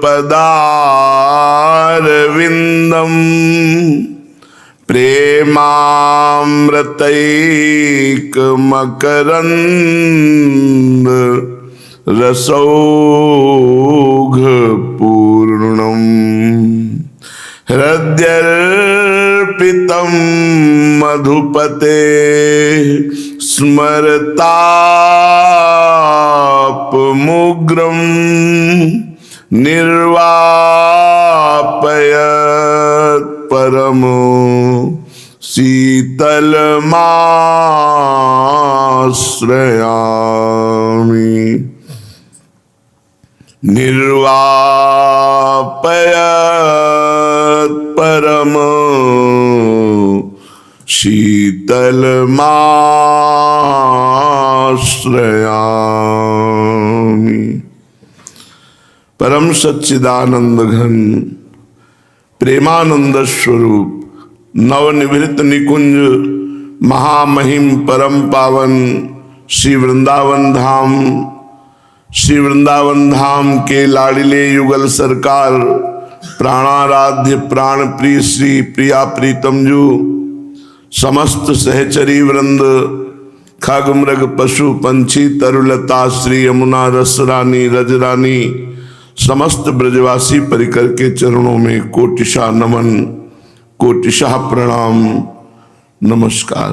पदारविंदम प्रेमामृतैक मकरंद रसौघ पूर्णम हृदयर्पितं मधुपते स्मरतापमुग्रं निर्वापयत् परमो शीतलमाश्रयामि निर्वापयत् परम शीतलमाश्रयामि। परम सच्चिदानंद घन प्रेमानंद स्वरूप नवनिवृत्त निकुंज महामहिम परम पावन श्री वृंदावन धाम के लाडिले युगल सरकार प्राणाराध्य प्राण प्रिय श्री प्रिया प्रीतम जू समस्त सहचरी वृंद खग मृग पशु पंछी तरुलता श्री यमुना रसरानी रजरानी समस्त ब्रजवासी परिकर के चरणों में कोटिशा नमन कोटिशा प्रणाम नमस्कार।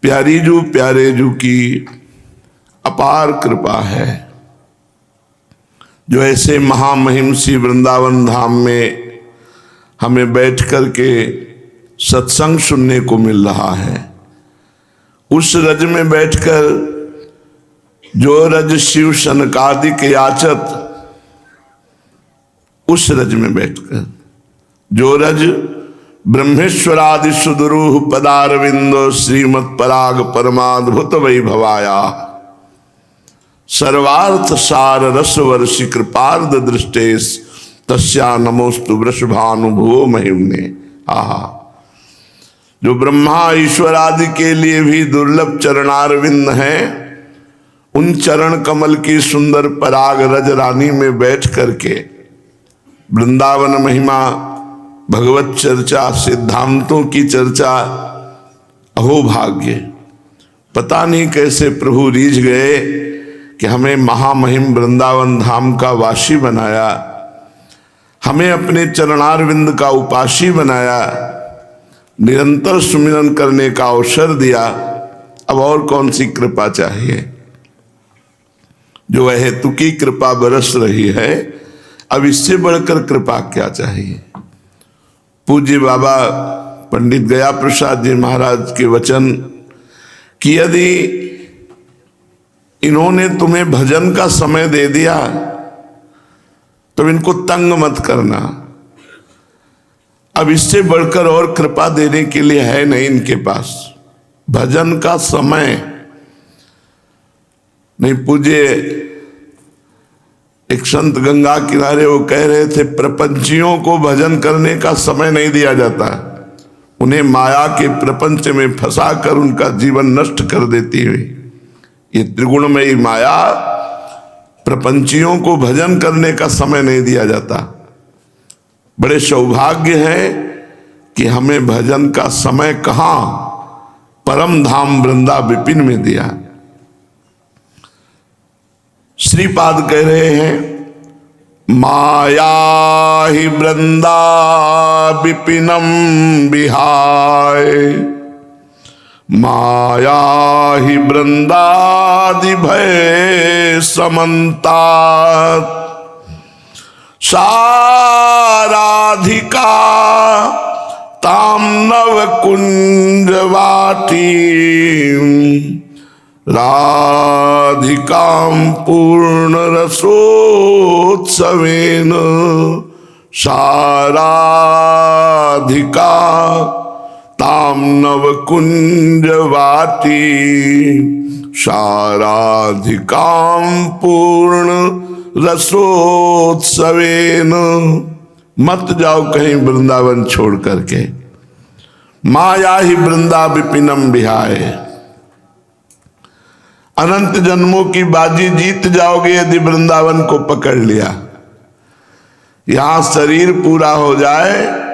प्यारी जू प्यारे जू की अपार कृपा है जो ऐसे महामहिम श्री वृंदावन धाम में हमें बैठ कर के सत्संग सुनने को मिल रहा है। उस रज में बैठकर जो रज शिव सनकादिक याचत, उस रज में बैठकर जो रज ब्रह्मेश्वरादि सुदुरूह पदारविंदो श्रीमत् पराग परमाद्भुत वैभवाया सर्वार्थ सार रस वर्षि कृपार्ध दृष्टेश तस्या नमोस्तु वृषभानुभुवो महिमने। आहा, जो ब्रह्मा ईश्वर आदि के लिए भी दुर्लभ चरणारविंद हैं, उन चरण कमल की सुंदर पराग रज रानी में बैठ करके वृंदावन महिमा भगवत चर्चा सिद्धांतों की चर्चा, अहो भाग्य। पता नहीं कैसे प्रभु रीझ गए कि हमें महामहिम वृंदावन धाम का वासी बनाया, हमें अपने चरणारविंद का उपासी बनाया, निरंतर सुमिरन करने का अवसर दिया। अब और कौन सी कृपा चाहिए? जो अहेतुकी कृपा बरस रही है, अब इससे बढ़कर कृपा क्या चाहिए? पूज्य बाबा पंडित गया प्रसाद जी महाराज के वचन कि यदि इन्होंने तुम्हें भजन का समय दे दिया तो इनको तंग मत करना। अब इससे बढ़कर और कृपा देने के लिए है नहीं इनके पास। भजन का समय नहीं। पूज्य एक संत गंगा किनारे वो कह रहे थे, प्रपंचियों को भजन करने का समय नहीं दिया जाता, उन्हें माया के प्रपंच में फंसाकर उनका जीवन नष्ट कर देती है। ये त्रिगुणमयी माया, प्रपंचियों को भजन करने का समय नहीं दिया जाता। बड़े सौभाग्य है कि हमें भजन का समय कहाँ परम धाम वृंदा विपिन में दिया। श्रीपाद कह रहे हैं, माया ही वृंदा विपिनम विहाय, माया ही वृंदादि भय समन्तात, साराधिका ताम नव कुंज वाटी, राधिकां पूर्ण रसोत्सवेन, साराधिका ताम नव कुंज वाटी, साराधिकां पूर्ण रसोत्सवेन। मत जाओ कहीं वृंदावन छोड़ करके। माया ही वृंदा विपिनम विहाय। अनंत जन्मों की बाजी जीत जाओगे यदि वृंदावन को पकड़ लिया। यहां शरीर पूरा हो जाए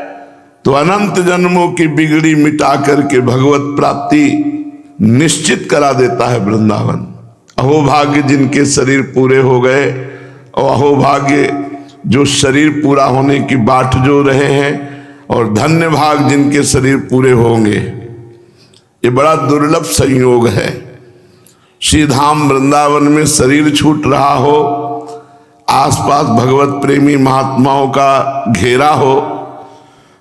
तो अनंत जन्मों की बिगड़ी मिटा करके भगवत प्राप्ति निश्चित करा देता है वृंदावन। अहोभाग्य जिनके शरीर पूरे हो गए, और अहोभाग्य जो शरीर पूरा होने की बाट जो रहे हैं, और धन्य भाग जिनके शरीर पूरे होंगे। ये बड़ा दुर्लभ संयोग है। श्री धाम वृंदावन में शरीर छूट रहा हो, आसपास भगवत प्रेमी महात्माओं का घेरा हो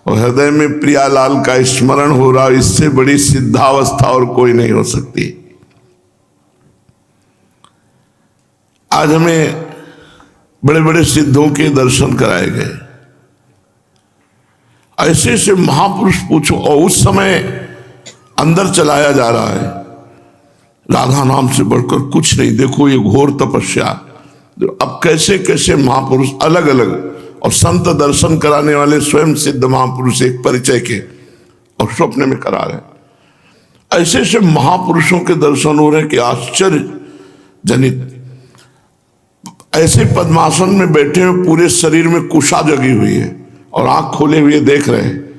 और हृदय में प्रियालाल का स्मरण हो रहा, इससे बड़ी सिद्धावस्था और कोई नहीं हो सकती। आज हमें बड़े बड़े सिद्धों के दर्शन कराए गए। ऐसे से महापुरुष पूछो, और उस समय अंदर चलाया जा रहा है। राधा नाम से बढ़कर कुछ नहीं, देखो ये घोर तपस्या। अब कैसे कैसे महापुरुष अलग अलग, और संत दर्शन कराने वाले स्वयं सिद्ध महापुरुष एक परिचय के और स्वप्न में करा रहे। ऐसे से महापुरुषों के दर्शन हो रहे हैं कि आश्चर्य जनित। ऐसे पद्मासन में बैठे हुए, पूरे शरीर में कुशा जगी हुई है और आंख खोले हुए देख रहे हैं।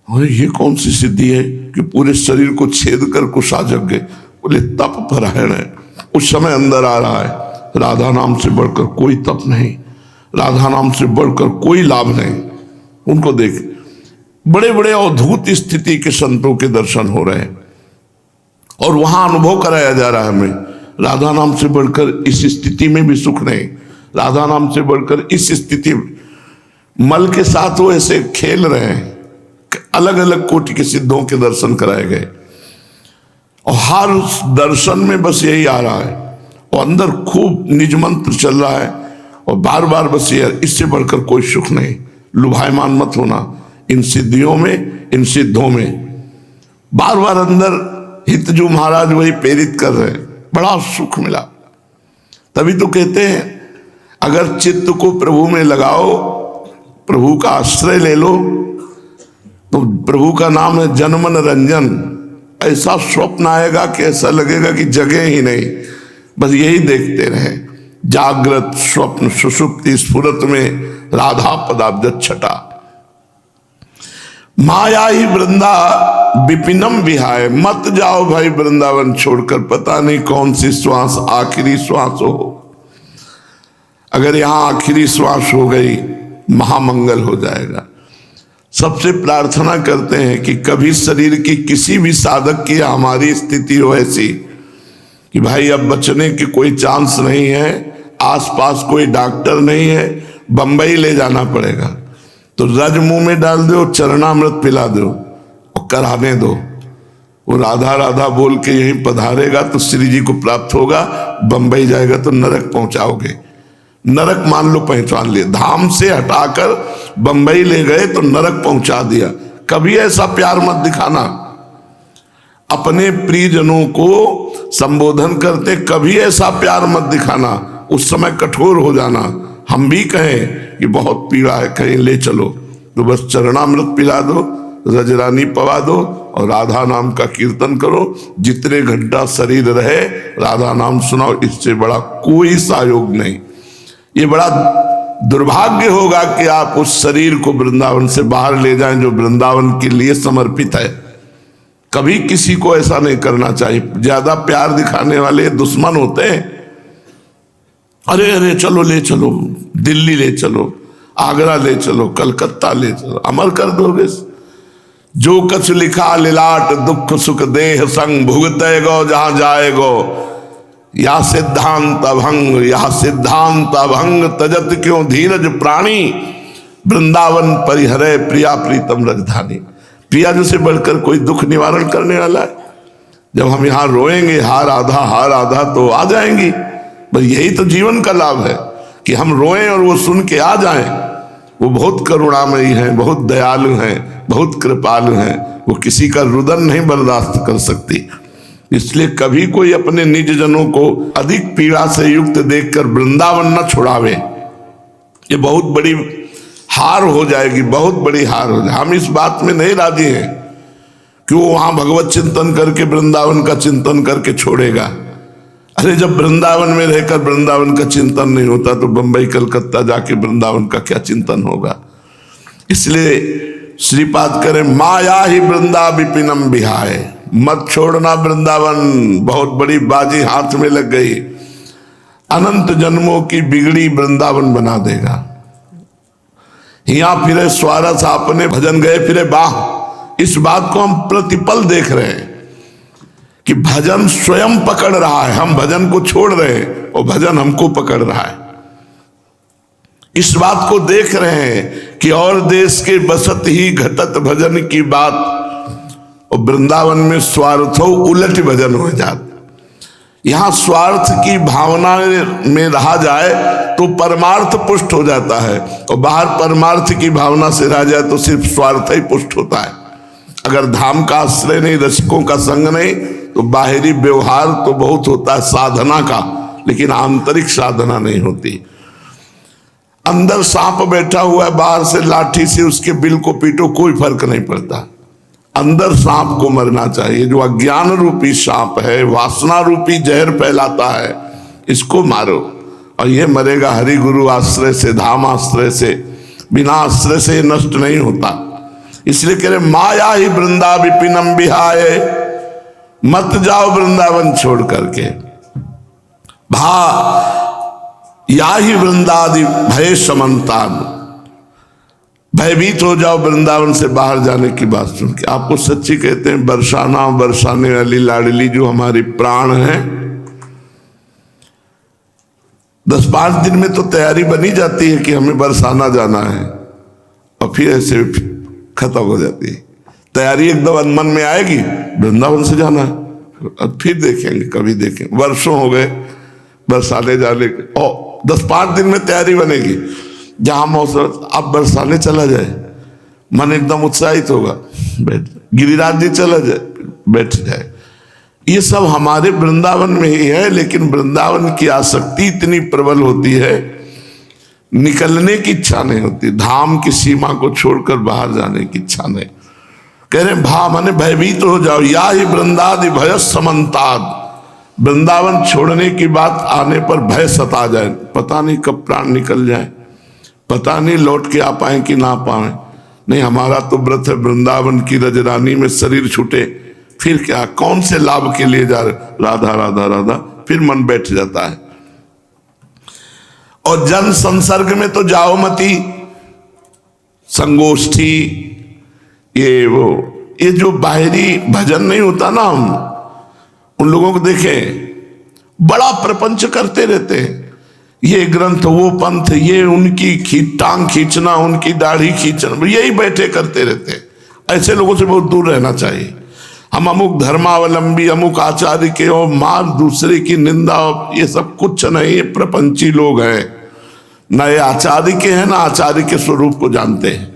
ये कौन सी सिद्धि है कि पूरे शरीर को छेद कर कुशा जग गए? बोले तप परायण है। उस समय अंदर आ रहा है, राधा नाम से बढ़कर कोई तप नहीं, राधा नाम से बढ़कर कोई लाभ नहीं। उनको देख, बड़े बड़े अद्भुत स्थिति के संतों के दर्शन हो रहे हैं और वहां अनुभव कराया जा रहा है हमें, राधा नाम से बढ़कर इस स्थिति में भी सुख नहीं, राधा नाम से बढ़कर इस स्थिति में। मल के साथ वो ऐसे खेल रहे हैं। अलग अलग कोटि के सिद्धों के दर्शन कराए गए और हर दर्शन में बस यही आ रहा है, और अंदर खूब निज मंत्र चल रहा है और बार बार बस ये, इससे बढ़कर कोई सुख नहीं। लुभायमान मत होना इन सिद्धियों में, इन सिद्धों में। बार बार अंदर हितजू महाराज वही प्रेरित कर रहे हैं, बड़ा सुख मिला। तभी तो कहते हैं अगर चित्त को प्रभु में लगाओ, प्रभु का आश्रय ले लो, तो प्रभु का नाम है जनमन रंजन। ऐसा स्वप्न आएगा कि ऐसा लगेगा कि जगह ही नहीं, बस यही देखते रहे। जागृत स्वप्न सुषुप्ति स्फुरत में राधा पदाब्ज छटा। माया ही वृंदा विपिनम विहाय। मत जाओ भाई वृंदावन छोड़कर, पता नहीं कौन सी श्वास आखिरी श्वास हो। अगर यहां आखिरी श्वास हो गई, महामंगल हो जाएगा। सबसे प्रार्थना करते हैं कि कभी शरीर की किसी भी साधक की हमारी स्थिति हो ऐसी कि भाई अब बचने की कोई चांस नहीं है, आसपास कोई डॉक्टर नहीं है, बंबई ले जाना पड़ेगा, तो रज मुंह में डाल दो, चरणामृत पिला दो और कराने दो। वो राधा राधा बोल के यहीं पधारेगा तो श्री जी को प्राप्त होगा, बंबई जाएगा तो नरक पहुंचाओगे। नरक मान लो पहचान लिया, धाम से हटाकर बंबई ले गए तो नरक पहुंचा दिया। कभी ऐसा प्यार मत दिखाना, अपने प्रियजनों को संबोधन करते कभी ऐसा प्यार मत दिखाना, उस समय कठोर हो जाना। हम भी कहें कि बहुत पीड़ा है, कहीं ले चलो तो बस चरणामृत पिला दो, रजरानी पवा दो और राधा नाम का कीर्तन करो। जितने घंटा शरीर रहे राधा नाम सुनाओ, इससे बड़ा कोई सहयोग नहीं। ये बड़ा दुर्भाग्य होगा कि आप उस शरीर को वृंदावन से बाहर ले जाएं जो वृंदावन के लिए समर्पित है। कभी किसी को ऐसा नहीं करना चाहिए। ज्यादा प्यार दिखाने वाले दुश्मन होते हैं। अरे अरे चलो ले चलो, दिल्ली ले चलो, आगरा ले चलो, कलकत्ता ले चलो, अमर कर दोगे। जो कछ लिखा लिलाट दुख सुख देह संग भुगते गो जहां जाएगो। या सिद्धांत अभंग, या सिद्धांत अभंग तजत क्यों धीरज प्राणी। वृंदावन परिहरे प्रिया प्रीतम राजधानी। प्रिया जी से बढ़कर कोई दुख निवारण करने वाला है। जब हम यहाँ रोएंगे हार आधा तो आ जाएंगी। बस यही तो जीवन का लाभ है कि हम रोएं और वो सुन के आ जाएं। वो बहुत करुणामयी हैं, बहुत दयालु हैं, बहुत कृपालु हैं। वो किसी का रुदन नहीं बर्दाश्त कर सकती। इसलिए कभी कोई अपने निज जनों को अधिक पीड़ा से युक्त देखकर वृंदावन न छुड़ावे। ये बहुत बड़ी हार हो जाएगी, बहुत बड़ी हार हो जाएगी। हम इस बात में नहीं राजी हैं। कि वो वहां भगवत चिंतन करके वृंदावन का चिंतन करके छोड़ेगा। अरे जब वृंदावन में रहकर वृंदावन का चिंतन नहीं होता तो बंबई कलकत्ता जाके वृंदावन का क्या चिंतन होगा। इसलिए श्रीपाद करे माया ही वृंदा विपिनम बिहाय, मत छोड़ना वृंदावन, बहुत बड़ी बाजी हाथ में लग गई, अनंत जन्मों की बिगड़ी वृंदावन बना देगा। यहां फिरे स्वारस आपने भजन गए फिरे बाह। इस बात को हम प्रतिपल देख रहे हैं कि भजन स्वयं पकड़ रहा है, हम भजन को छोड़ रहे हैं और भजन हमको पकड़ रहा है। इस बात को देख रहे हैं कि और देश के बसत ही घटत भजन की बात, और वृंदावन में स्वार्थो उलट भजन हो जाता। यहां स्वार्थ की भावना में रहा जाए तो परमार्थ पुष्ट हो जाता है, और बाहर परमार्थ की भावना से रह जाए तो सिर्फ स्वार्थ ही पुष्ट होता है। अगर धाम का आश्रय नहीं, रसिकों का संग नहीं, तो बाहरी व्यवहार तो बहुत होता है साधना का, लेकिन आंतरिक साधना नहीं होती। अंदर सांप बैठा हुआ है, बाहर से लाठी से उसके बिल को पीटो, कोई फर्क नहीं पड़ता। अंदर सांप को मरना चाहिए, जो अज्ञान रूपी सांप है, वासना रूपी जहर फैलाता है, इसको मारो। और ये मरेगा हरि गुरु आश्रय से, धाम आश्रय से, बिना आश्रय से नष्ट नहीं होता। इसलिए कह रहे माया ही वृंदा विपिनम बिहाय, मत जाओ वृंदावन छोड़ करके। भा या ही वृंदादि भय समन्तान, भयभीत हो जाओ वृंदावन से बाहर जाने की बात सुन के। आपको सच्ची कहते हैं, बरसाना बरसाने वाली लाडली जो हमारी प्राण है, 10-5 दिन में तो तैयारी बनी जाती है कि हमें बरसाना जाना है, और फिर ऐसे खत्म हो जाती है तैयारी। एकदम मन में आएगी वृंदावन से जाना है, अब फिर देखेंगे, कभी देखेंगे। वर्षों हो गए बरसाने जाने के, और 10-5 दिन में तैयारी बनेगी। जहां मौसम अब बरसाने चला जाए, मन एकदम उत्साहित होगा, बैठ गिरिराज जी चला जाए, बैठ जाए। ये सब हमारे वृंदावन में ही है, लेकिन वृंदावन की आसक्ति इतनी प्रबल होती है, निकलने की इच्छा नहीं होती, धाम की सीमा को छोड़कर बाहर जाने की इच्छा नहीं। कह रहे भा माने भयभीत हो जाओ, या ही वृंदादि भय समन्ताद, वृंदावन छोड़ने की बात आने पर भय सता जाए, पता नहीं कब प्राण निकल जाए, पता नहीं लौट के आ पाए कि ना पाए। नहीं, हमारा तो व्रत है वृंदावन की रजरानी में शरीर छूटे, फिर क्या, कौन से लाभ के लिए जा रहे, राधा राधा राधा, फिर मन बैठ जाता है। और जन संसर्ग में तो जाओ मती, संगोष्ठी ये वो, ये जो बाहरी भजन नहीं होता ना, हम उन लोगों को देखें बड़ा प्रपंच करते रहते हैं, ये ग्रंथ वो पंथ, ये उनकी टांग खींचना, उनकी दाढ़ी खींचना, यही बैठे करते रहते हैं। ऐसे लोगों से बहुत दूर रहना चाहिए। हम अमुक धर्मावलंबी, अमुक आचार्य के, और मार दूसरे की निंदा, ये सब कुछ नहीं, ये प्रपंची लोग हैं। न ये आचार्य के हैं, ना आचार्य के स्वरूप को जानते हैं।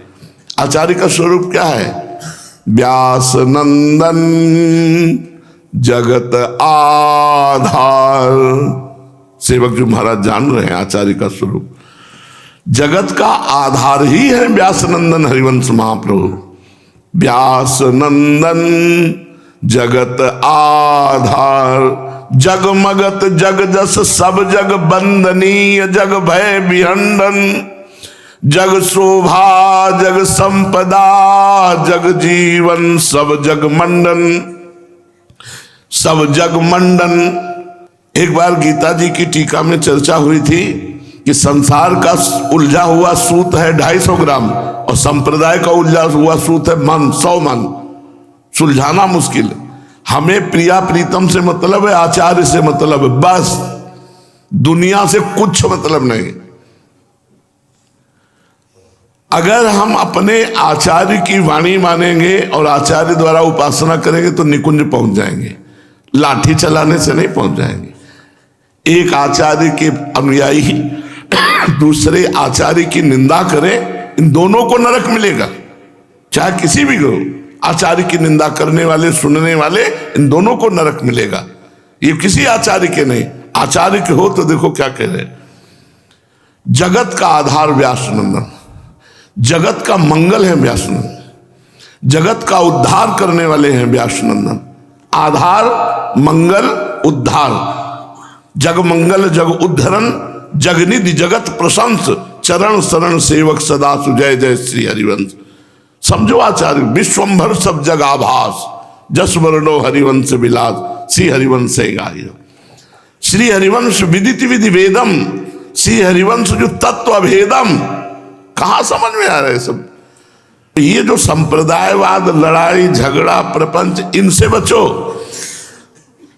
आचार्य का स्वरूप क्या है? व्यास नंदन जगत आधार। सेवक जो महाराज जान रहे हैं आचार्य का स्वरूप, जगत का आधार ही है व्यास नंदन हरिवंश महाप्रभु। व्यास नंदन जगत आधार, जगमगत जग जस सब जग बंदनीय, जग भय विहंडन, जग शोभा जग संपदा, जग जीवन सब जग मंडन, सब जग मंडन। एक बार गीता जी की टीका में चर्चा हुई थी कि संसार का उलझा हुआ सूत है 250 ग्राम, और संप्रदाय का उलझा हुआ सूत है मन 100 मन। सुलझाना मुश्किल। हमें प्रिया प्रीतम से मतलब है, आचार्य से मतलब है, बस दुनिया से कुछ मतलब नहीं। अगर हम अपने आचार्य की वाणी मानेंगे और आचार्य द्वारा उपासना करेंगे तो निकुंज पहुंच जाएंगे, लाठी चलाने से नहीं पहुंच जाएंगे। एक आचार्य के अनुयायी दूसरे आचार्य की निंदा करें, इन दोनों को नरक मिलेगा। चाहे किसी भी गुरु, आचार्य की निंदा करने वाले, सुनने वाले, इन दोनों को नरक मिलेगा। ये किसी आचार्य के नहीं, आचार्य के हो तो देखो क्या कह रहे। जगत का आधार व्यास नंदन, जगत का मंगल है व्यास नंदन। जगत का उद्धार करने वाले हैं व्यास नंदन। आधार मंगल उद्धार, जग मंगल जग उद्धरण, जगनिधि जगत प्रशंस, चरण शरण सेवक सदा सुजय जय श्री हरिवंश। समझो आचार्य, विश्वंभर सब जग आभास, जस वर्णो हरिवंश विलास, श्री हरिवंश गाय। श्री हरिवंश विदित विधि वेदम, श्री हरिवंश जो तत्व अभेदम। कहां समझ में आ रहा है सब? ये जो संप्रदायवाद, लड़ाई झगड़ा प्रपंच, इनसे बचो।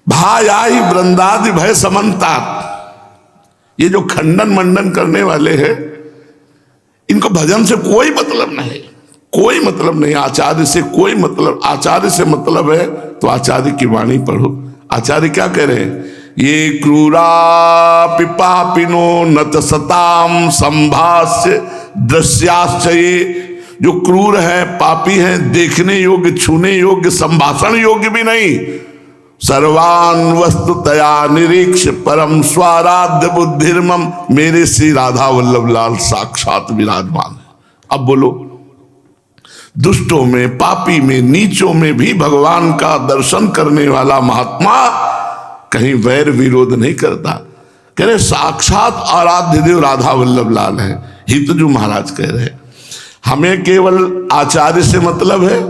भाई आई वृंदादि भय समन्ता, ये जो खंडन मंडन करने वाले हैं, इनको भजन से कोई मतलब नहीं, कोई मतलब नहीं, आचार्य से कोई मतलब। आचार्य से मतलब है तो आचार्य की वाणी पढ़ो। आचार्य क्या कह रहे हैं? ये क्रूरा पिपापिनो नत सताम संभाष्य दृश्याश्चये, जो क्रूर है, पापी है, देखने योग्य, छूने योग्य, संभाषण योग्य भी नहीं। सर्वान वस्तुतया निरीक्ष परम स्वाराध्य बुद्धिर्मम, मेरे श्री राधा वल्लभ लाल साक्षात विराजमान है। अब बोलो, दुष्टों में, पापी में, नीचों में भी भगवान का दर्शन करने वाला महात्मा कहीं वैर विरोध नहीं करता। कह रहे साक्षात आराध्य देव राधा वल्लभ लाल है। हितजू महाराज कह रहे हमें केवल आचार्य से मतलब है,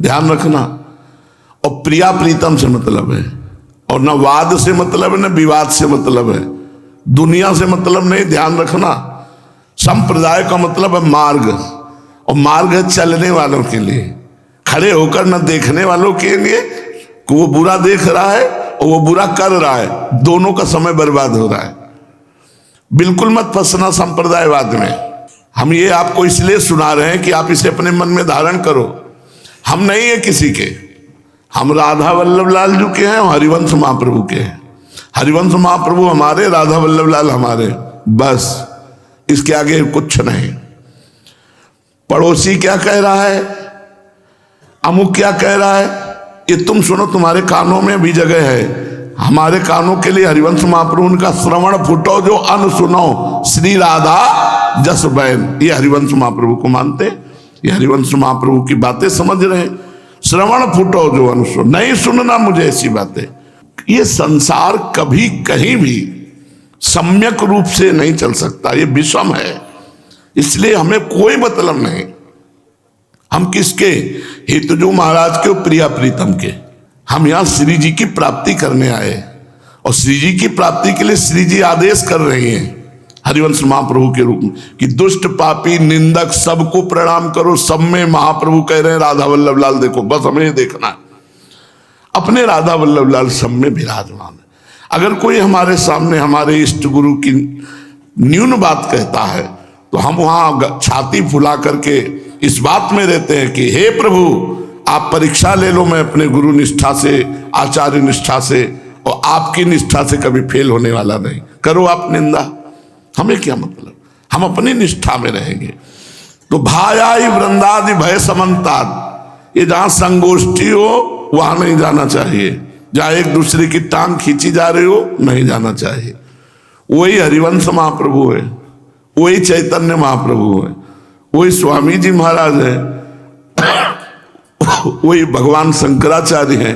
ध्यान रखना, और प्रिया प्रीतम से मतलब है, और न वाद से मतलब है, न विवाद से मतलब है, दुनिया से मतलब नहीं, ध्यान रखना। संप्रदाय का मतलब है मार्ग, और मार्ग है चलने वालों के लिए, खड़े होकर न देखने वालों के लिए कि वो बुरा देख रहा है और वो बुरा कर रहा है, दोनों का समय बर्बाद हो रहा है। बिल्कुल मत फंसना संप्रदायवाद में। हम ये आपको इसलिए सुना रहे हैं कि आप इसे अपने मन में धारण करो। हम नहीं है किसी के, हम राधा वल्लभ लाल जी के हैं और हरिवंश महाप्रभु के हैं। हरिवंश महाप्रभु हमारे, राधा वल्लभ लाल हमारे, बस इसके आगे कुछ नहीं। पड़ोसी क्या कह रहा है, अमुक क्या कह रहा है, ये तुम सुनो, तुम्हारे कानों में भी जगह है। हमारे कानों के लिए हरिवंश महाप्रभु उनका श्रवण फुटो जो अन सुनो, श्री राधा जस बैन। ये हरिवंश महाप्रभु को मानते, ये हरिवंश महाप्रभु की बातें समझ रहे हैं। श्रवण फुटो जो अन सुनो, नहीं सुनना मुझे ऐसी बातें। ये संसार कभी कहीं भी सम्यक रूप से नहीं चल सकता, ये विषम है। इसलिए हमें कोई मतलब नहीं। हम किसके? हितजू महाराज के और प्रिया प्रीतम के। हम यहां श्री जी की प्राप्ति करने आए, और श्री जी की प्राप्ति के लिए श्री जी आदेश कर रहे हैं हरिवंश महाप्रभु के रूप में कि दुष्ट पापी निंदक सबको प्रणाम करो। सब में महाप्रभु कह रहे हैं राधा वल्लभ लाल देखो, बस हमें देखना है, अपने राधा वल्लभ लाल सब में विराजमान है। अगर कोई हमारे सामने हमारे इष्ट गुरु की न्यून बात कहता है तो हम वहां छाती फुला करके इस बात में रहते हैं कि हे प्रभु आप परीक्षा ले लो, मैं अपने गुरु निष्ठा से, आचार्य निष्ठा से और आपकी निष्ठा से कभी फेल होने वाला नहीं। करो आप निंदा, हमें क्या मतलब, हम अपनी निष्ठा में रहेंगे। तो भाई वृंदादि भय समन्तात, ये जहां संगोष्ठी हो वहां नहीं जाना चाहिए, जहां एक दूसरे की टांग खींची जा रही हो नहीं जाना चाहिए। वही हरिवंश महाप्रभु है, वही चैतन्य महाप्रभु है, वही स्वामी जी महाराज है, वही भगवान शंकराचार्य हैं,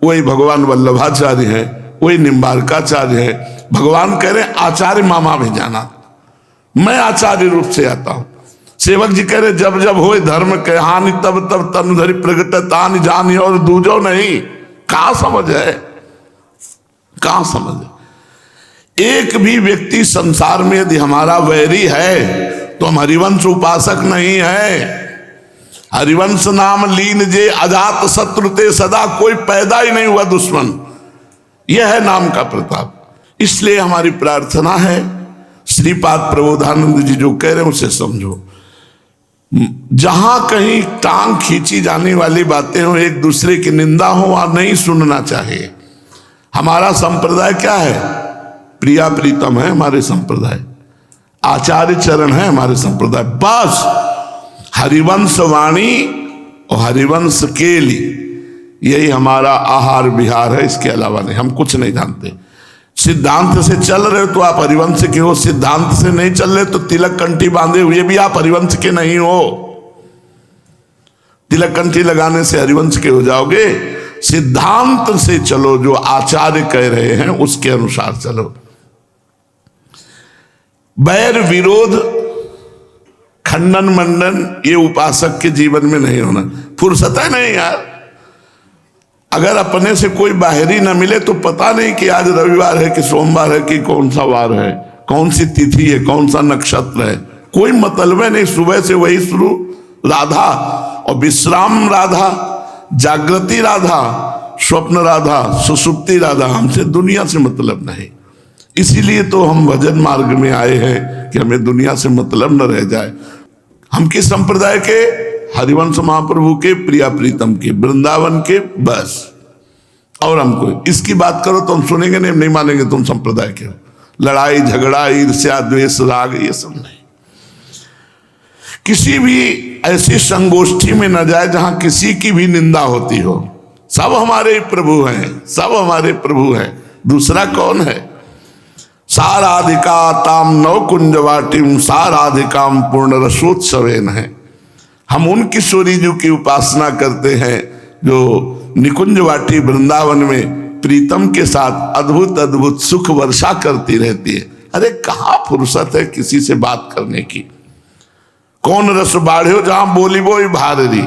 वही भगवान वल्लभाचार्य हैं, वही निम्बारकाचार्य है। भगवान कह रहे आचार्य मामा में जाना, मैं आचार्य रूप से आता हूं। सेवक जी कह रहे जब जब होए धर्म के हानि तब तब तनु धरि प्रगट तानि जानी और दूजो नहीं। कहां समझ है, कहां समझ है? एक भी व्यक्ति संसार में यदि हमारा वैरी है तो हम हरिवंश उपासक नहीं है। हरिवंश नाम लीन जे अजात शत्रु ते सदा, कोई पैदा ही नहीं हुआ दुश्मन, यह है नाम का प्रताप। इसलिए हमारी प्रार्थना है, श्रीपाद प्रबोधानंद जी जो कह रहे हैं उसे समझो। जहां कहीं टांग खींची जाने वाली बातें हो, एक दूसरे की निंदा हो, वहां नहीं सुनना चाहिए। हमारा संप्रदाय क्या है? प्रिया प्रीतम है हमारे संप्रदाय, आचार्य चरण है हमारे संप्रदाय, बस हरिवंश वाणी और हरिवंश केली, यही हमारा आहार विहार है। इसके अलावा नहीं, हम कुछ नहीं जानते। सिद्धांत से चल रहे तो आप हरिवंश के हो, सिद्धांत से नहीं चल रहे तो तिलक कंठी बांधे हुए भी आप हरिवंश के नहीं हो। तिलक कंठी लगाने से हरिवंश के हो जाओगे। सिद्धांत से चलो, जो आचार्य कह रहे हैं उसके अनुसार चलो। बैर विरोध खंडन मंडन ये उपासक के जीवन में नहीं होना। फुर्सत है नहीं यार। अगर अपने से कोई बाहरी ना मिले तो पता नहीं कि आज रविवार है कि सोमवार है कि कौन सा वार है, कौन सी तिथि है, कौन सा नक्षत्र है, कोई मतलब नहीं। सुबह से वही शुरू, राधा और विश्राम राधा, जागृति राधा, स्वप्न राधा, सुसुप्ति राधा। हमसे दुनिया से मतलब नहीं। इसीलिए तो हम भजन मार्ग में आए हैं कि हमें दुनिया से मतलब न रह जाए। हम किस संप्रदाय के? हरिवंश महाप्रभु के, प्रिया प्रीतम के, वृंदावन के, बस। और हमको इसकी बात करो तो हम सुनेंगे नहीं मानेंगे तुम संप्रदाय के हो। लड़ाई झगड़ा ईर्ष्या द्वेष राग ये सब नहीं। किसी भी ऐसी संगोष्ठी में न जाए जहां किसी की भी निंदा होती हो। सब हमारे प्रभु हैं, सब हमारे प्रभु हैं, दूसरा कौन है? साराधिका ताम नव कुंजवाटिम साराधिकाम पूर्ण रसोत्सवेन है। हम उन किशोरी जी की उपासना करते हैं जो निकुंज वाटी वृंदावन में प्रीतम के साथ अद्भुत अद्भुत सुख वर्षा करती रहती है। अरे कहाँ फुर्सत है किसी से बात करने की। कौन रस बाढ़ो जहां बोली वो भाररी।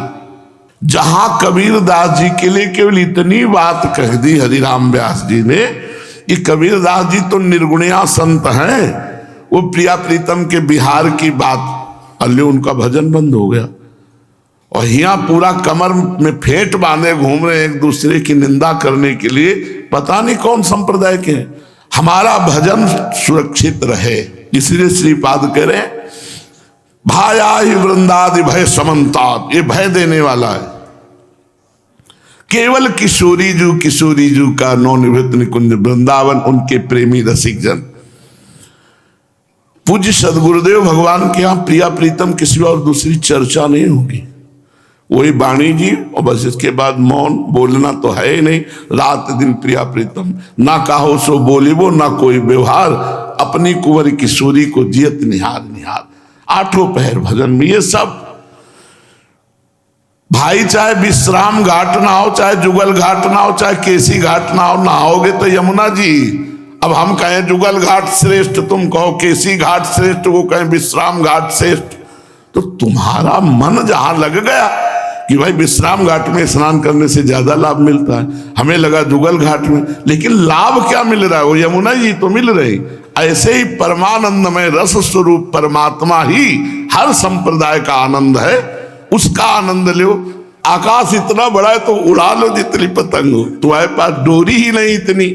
जहां कबीर दास जी के लिए केवल इतनी बात कह दी हरिराम व्यास जी ने कि कबीर दास जी तो निर्गुणिया संत हैं। वो प्रिया प्रीतम के बिहार की बात अल्ले उनका भजन बंद हो गया। और यहाँ पूरा कमर में फेंट बांधे घूम रहे एक दूसरे की निंदा करने के लिए। पता नहीं कौन संप्रदाय के हैं। हमारा भजन सुरक्षित रहे इसलिए श्रीपाद कह रहे भाया ही वृंदादि भय समन्तात। ये भय देने वाला है। केवल किशोरी जू का नवनिवृत्त निकुंज वृंदावन उनके प्रेमी रसिक जन। पूज्य सदगुरुदेव भगवान के यहां प्रिया प्रीतम किसी और दूसरी चर्चा नहीं होगी। वही वाणी जी और बस इसके बाद मौन। बोलना तो है ही नहीं। रात दिन प्रिया प्रीतम, ना कहो सो बोलिबो ना कोई व्यवहार। अपनी कुंवरी किशोरी को जियत निहार निहार। आठों पहर भजन में ये सब। भाई चाहे विश्राम घाट ना हो, चाहे जुगल घाट ना हो, चाहे केसी घाट ना हो, नहाओगे तो यमुना जी। अब हम कहें जुगल घाट श्रेष्ठ, तुम कहो केसी घाट श्रेष्ठ, वो कहें विश्राम घाट श्रेष्ठ। तो तुम्हारा मन जहां लग गया कि भाई विश्राम घाट में स्नान करने से ज्यादा लाभ मिलता है, हमें लगा जुगल घाट में। लेकिन लाभ क्या मिल रहा है? वो यमुना जी तो मिल रही। ऐसे ही परमानंदमय रस स्वरूप परमात्मा ही हर संप्रदाय का आनंद है। उसका आनंद लो। आकाश इतना बड़ा है तो उड़ा लो जितनी पतंग हो। तुम्हारे पास डोरी ही नहीं इतनी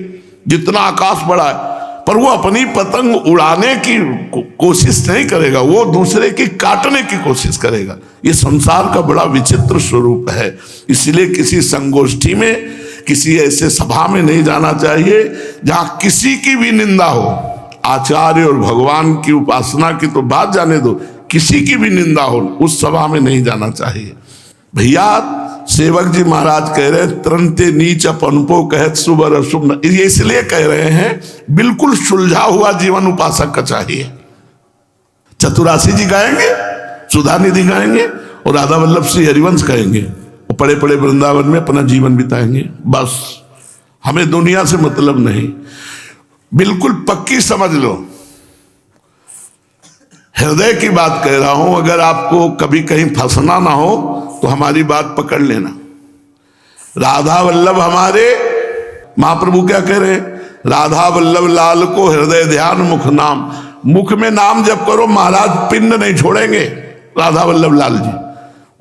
जितना आकाश बड़ा है। पर वो अपनी पतंग उड़ाने की कोशिश नहीं करेगा, वो दूसरे की काटने की कोशिश करेगा। ये संसार का बड़ा विचित्र स्वरूप है। इसलिए किसी संगोष्ठी में, किसी ऐसे सभा में नहीं जाना चाहिए जहां किसी की भी निंदा हो। आचार्य और भगवान की उपासना की तो बात जाने दो, किसी की भी निंदा हो उस सभा में नहीं जाना चाहिए। भैया सेवक जी महाराज कह रहे हैं त्रंते नीच अपनपो कहत सुबर अशुभ। ये इसलिए कह रहे हैं बिल्कुल सुलझा हुआ जीवन उपासक का चाहिए। चतुरासी जी गाएंगे, सुधा निधि गाएंगे और राधा वल्लभ श्री हरिवंश गाएंगे और पड़े पड़े वृंदावन में अपना जीवन बिताएंगे। बस हमें दुनिया से मतलब नहीं। बिल्कुल पक्की समझ लो। हृदय की बात कह रहा हूं। अगर आपको कभी कहीं फंसना ना हो तो हमारी बात पकड़ लेना। राधा वल्लभ हमारे महाप्रभु क्या कह रहे हैं? राधा वल्लभ लाल को हृदय ध्यान मुख नाम। मुख में नाम जब करो महाराज पिंड नहीं छोड़ेंगे। राधा वल्लभ लाल जी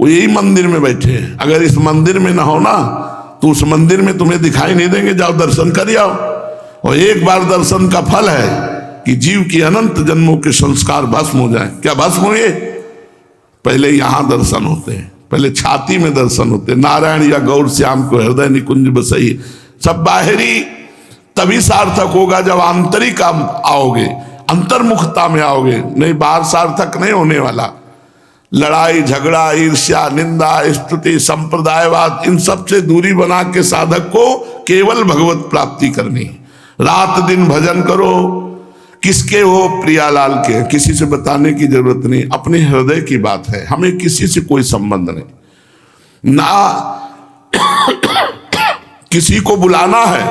वो यही मंदिर में बैठे हैं। अगर इस मंदिर में ना हो ना तो उस मंदिर में तुम्हें दिखाई नहीं देंगे। जाओ दर्शन कर आओ। और एक बार दर्शन का फल है कि जीव की अनंत जन्मों के संस्कार भस्म हो जाए। क्या भस्म हुए? पहले यहां दर्शन होते हैं, पहले छाती में दर्शन होते हैं। नारायण या गौर श्याम को हृदय निकुंज बसई। सब बाहरी तभी सार्थक होगा जब आंतरिक आओगे, अंतर्मुखता में आओगे। नहीं बाहर सार्थक नहीं होने वाला। लड़ाई झगड़ा ईर्ष्या निंदा स्तुति संप्रदायवाद इन सब से दूरी बना के साधक को केवल भगवत प्राप्ति करनी। रात दिन भजन करो। किसके हो? प्रियालाल के। किसी से बताने की जरूरत नहीं, अपने हृदय की बात है। हमें किसी से कोई संबंध नहीं। ना किसी को बुलाना है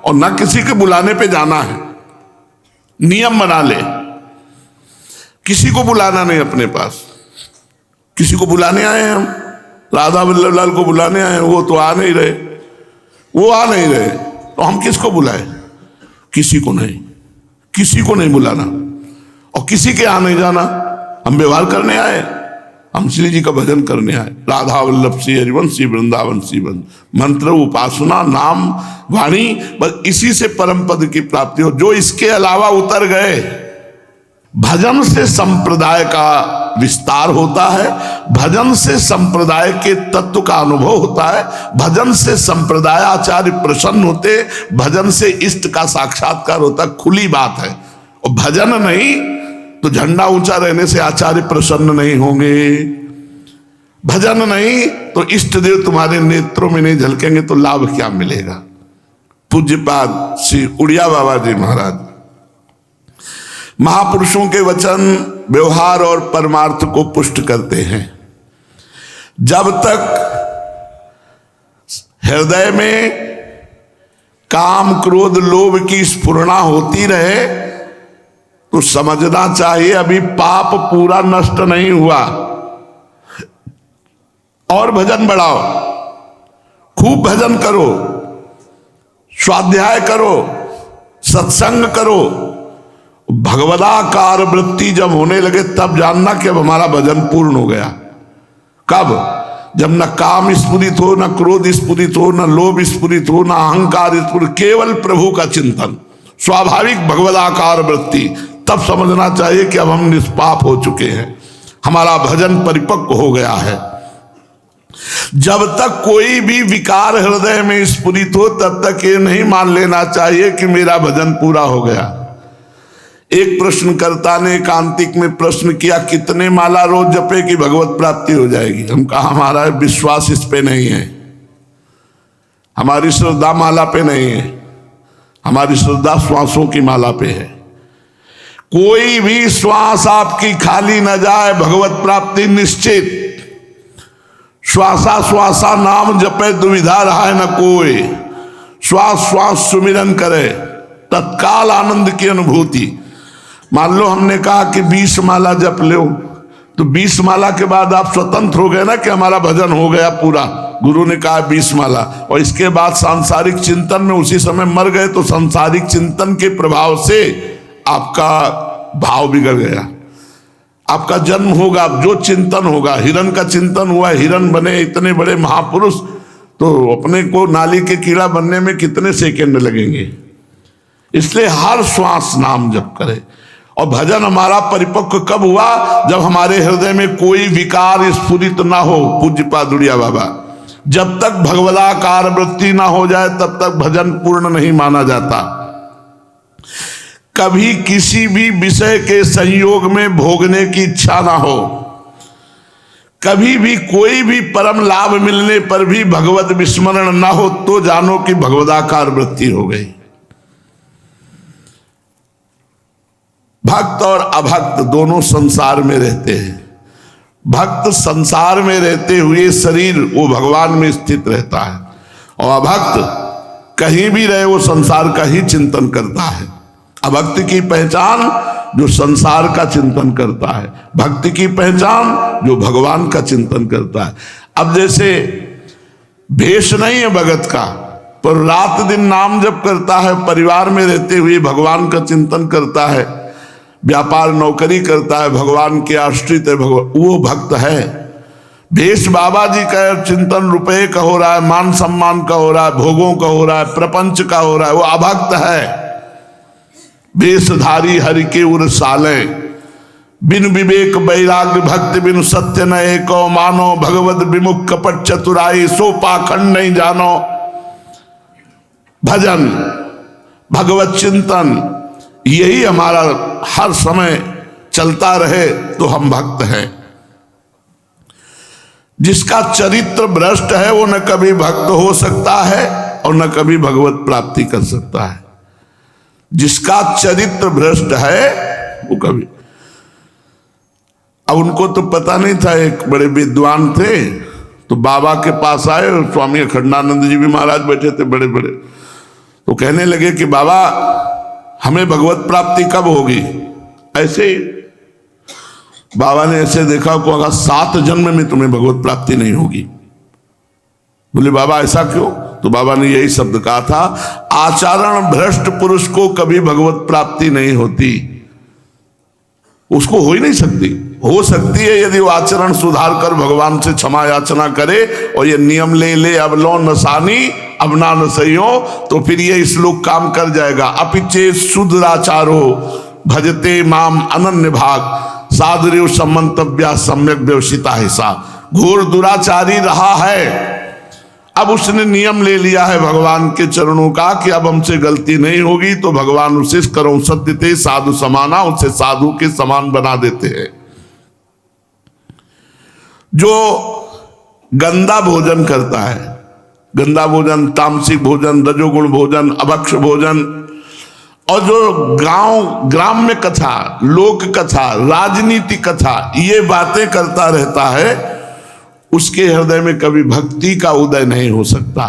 और ना किसी के बुलाने पे जाना है। नियम बना ले, किसी को बुलाना नहीं अपने पास। किसी को बुलाने आए हैं हम, राधा वल्लभ लाल को बुलाने आए हैं, वो तो आ नहीं रहे, वो आ नहीं रहे, तो हम किसको बुलाए? किसी को नहीं, किसी को नहीं बुलाना और किसी के आ नहीं जाना। हम व्यवहार करने आए, हम श्री जी का भजन करने आए। राधा वल्लभ श्री हरिवंशी वृंदावन श्रीवंश, मंत्र उपासना नाम वाणी, बस इसी से परम पद की प्राप्ति हो। जो इसके अलावा उतर गए, भजन से संप्रदाय का विस्तार होता है, भजन से संप्रदाय के तत्व का अनुभव होता है, भजन से संप्रदाय आचार्य प्रसन्न होते, भजन से इष्ट का साक्षात्कार होता। खुली बात है। और भजन नहीं तो झंडा ऊंचा रहने से आचार्य प्रसन्न नहीं होंगे, भजन नहीं तो इष्ट देव तुम्हारे नेत्रों में नहीं झलकेंगे, तो लाभ क्या मिलेगा? पूज्यपाद श्री उड़िया बाबा जी महाराज, महापुरुषों के वचन व्यवहार और परमार्थ को पुष्ट करते हैं। जब तक हृदय में काम क्रोध लोभ की स्फुरणा होती रहे तो समझना चाहिए अभी पाप पूरा नष्ट नहीं हुआ। और भजन बढ़ाओ, खूब भजन करो, स्वाध्याय करो, सत्संग करो। भगवदाकार वृत्ति जब होने लगे तब जानना कि अब हमारा भजन पूर्ण हो गया। कब? जब न काम स्फुरित हो, न क्रोध स्फुरित हो, न लोभ स्फुरित हो, न अहंकार स्फुरित, केवल प्रभु का चिंतन, स्वाभाविक भगवदाकार वृत्ति। तब समझना चाहिए कि अब हम निष्पाप हो चुके हैं, हमारा भजन परिपक्व हो गया है। जब तक कोई भी विकार हृदय में स्फुरित हो तब तक ये नहीं मान लेना चाहिए कि मेरा भजन पूरा हो गया। एक प्रश्नकर्ता ने एकांतिक में प्रश्न किया, कितने माला रोज जपे कि भगवत प्राप्ति हो जाएगी? हम कहा हमारा विश्वास इस पे नहीं है, हमारी श्रद्धा माला पे नहीं है, हमारी श्रद्धा श्वासों की माला पे है। कोई भी श्वास आपकी खाली न जाए, भगवत प्राप्ति निश्चित। श्वासा श्वासा नाम जपे दुविधा रहा न कोई, श्वास श्वास सुमिरन करे तत्काल आनंद की अनुभूति। मान लो हमने कहा कि 20 माला जप लो, तो 20 माला के बाद आप स्वतंत्र हो गए ना कि हमारा भजन हो गया पूरा। गुरु ने कहा 20 माला, और इसके बाद सांसारिक चिंतन में उसी समय मर गए तो सांसारिक चिंतन के प्रभाव से आपका भाव बिगड़ गया, आपका जन्म होगा, जो चिंतन होगा। हिरण का चिंतन हुआ, हिरण बने इतने बड़े महापुरुष, तो अपने को नाली के कीड़ा बनने में कितने सेकंड लगेंगे? इसलिए हर श्वास नाम जप करे। और भजन हमारा परिपक्व कब हुआ? जब हमारे हृदय में कोई विकार स्फुरित ना हो। पूज्यपाद उड़िया बाबा, जब तक भगवदाकार वृत्ति ना हो जाए तब तक भजन पूर्ण नहीं माना जाता। कभी किसी भी विषय के संयोग में भोगने की इच्छा ना हो, कभी भी कोई भी परम लाभ मिलने पर भी भगवत विस्मरण ना हो, तो जानो कि भगवदाकार वृत्ति हो गई। भक्त और अभक्त दोनों संसार में रहते हैं। भक्त संसार में रहते हुए शरीर वो भगवान में स्थित रहता है, और अभक्त कहीं भी रहे वो संसार का ही चिंतन करता है। अभक्त की पहचान जो संसार का चिंतन करता है, भक्ति की पहचान जो भगवान का चिंतन करता है। अब जैसे भेष नहीं है भगत का, पर रात दिन नाम जप करता है, परिवार में रहते हुए भगवान का चिंतन करता है, व्यापार नौकरी करता है, भगवान के आश्रित है, भगवान, वो भक्त है। भेष बाबा जी का चिंतन रुपए का हो रहा है, मान सम्मान का हो रहा है, भोगों का हो रहा है, प्रपंच का हो रहा है, वो अभक्त है। वेशधारी हरि के उर साले, बिन विवेक वैराग्य भक्ति बिन सत्य न एको मानो, भगवत विमुख कपट चतुराई सो पाखंड नहीं जानो। भजन भगवत चिंतन यही हमारा हर समय चलता रहे तो हम भक्त हैं। जिसका चरित्र भ्रष्ट है वो न कभी भक्त हो सकता है और न कभी भगवत प्राप्ति कर सकता है। जिसका चरित्र भ्रष्ट है वो कभी, अब उनको तो पता नहीं था, एक बड़े विद्वान थे, तो बाबा के पास आए और स्वामी अखंडानंद जी भी महाराज बैठे थे बड़े बड़े। तो कहने लगे कि बाबा हमें भगवत प्राप्ति कब होगी? ऐसे ही बाबा ने ऐसे देखा को अगर 7 जन्म में तुम्हें भगवत प्राप्ति नहीं होगी। बोले बाबा ऐसा क्यों? तो बाबा ने यही शब्द कहा था, आचरण भ्रष्ट पुरुष को कभी भगवत प्राप्ति नहीं होती। उसको हो ही नहीं सकती। हो सकती है यदि वो आचरण सुधार कर भगवान से क्षमा याचना करे और ये नियम ले ले, अब लो नसानी अब ना नसइयो, तो फिर ये श्लोक काम कर जाएगा। अपिचे शुद्राचारो भजते माम अनन्य भाग साधुर्य समंतव्या सम्यक व्यवसिता हिस्सा। घोर दुराचारी रहा है, अब उसने नियम ले लिया है भगवान के चरणों का कि अब हमसे गलती नहीं होगी, तो भगवान उसे करो सत्य थे साधु समाना, उसे साधु के समान बना देते हैं। जो गंदा भोजन करता है, गंदा भोजन, तामसिक भोजन, रजोगुण भोजन, अभक्ष भोजन, और जो ग्राम्य कथा, लोक कथा, राजनीति कथा, ये बातें करता रहता है, उसके हृदय में कभी भक्ति का उदय नहीं हो सकता।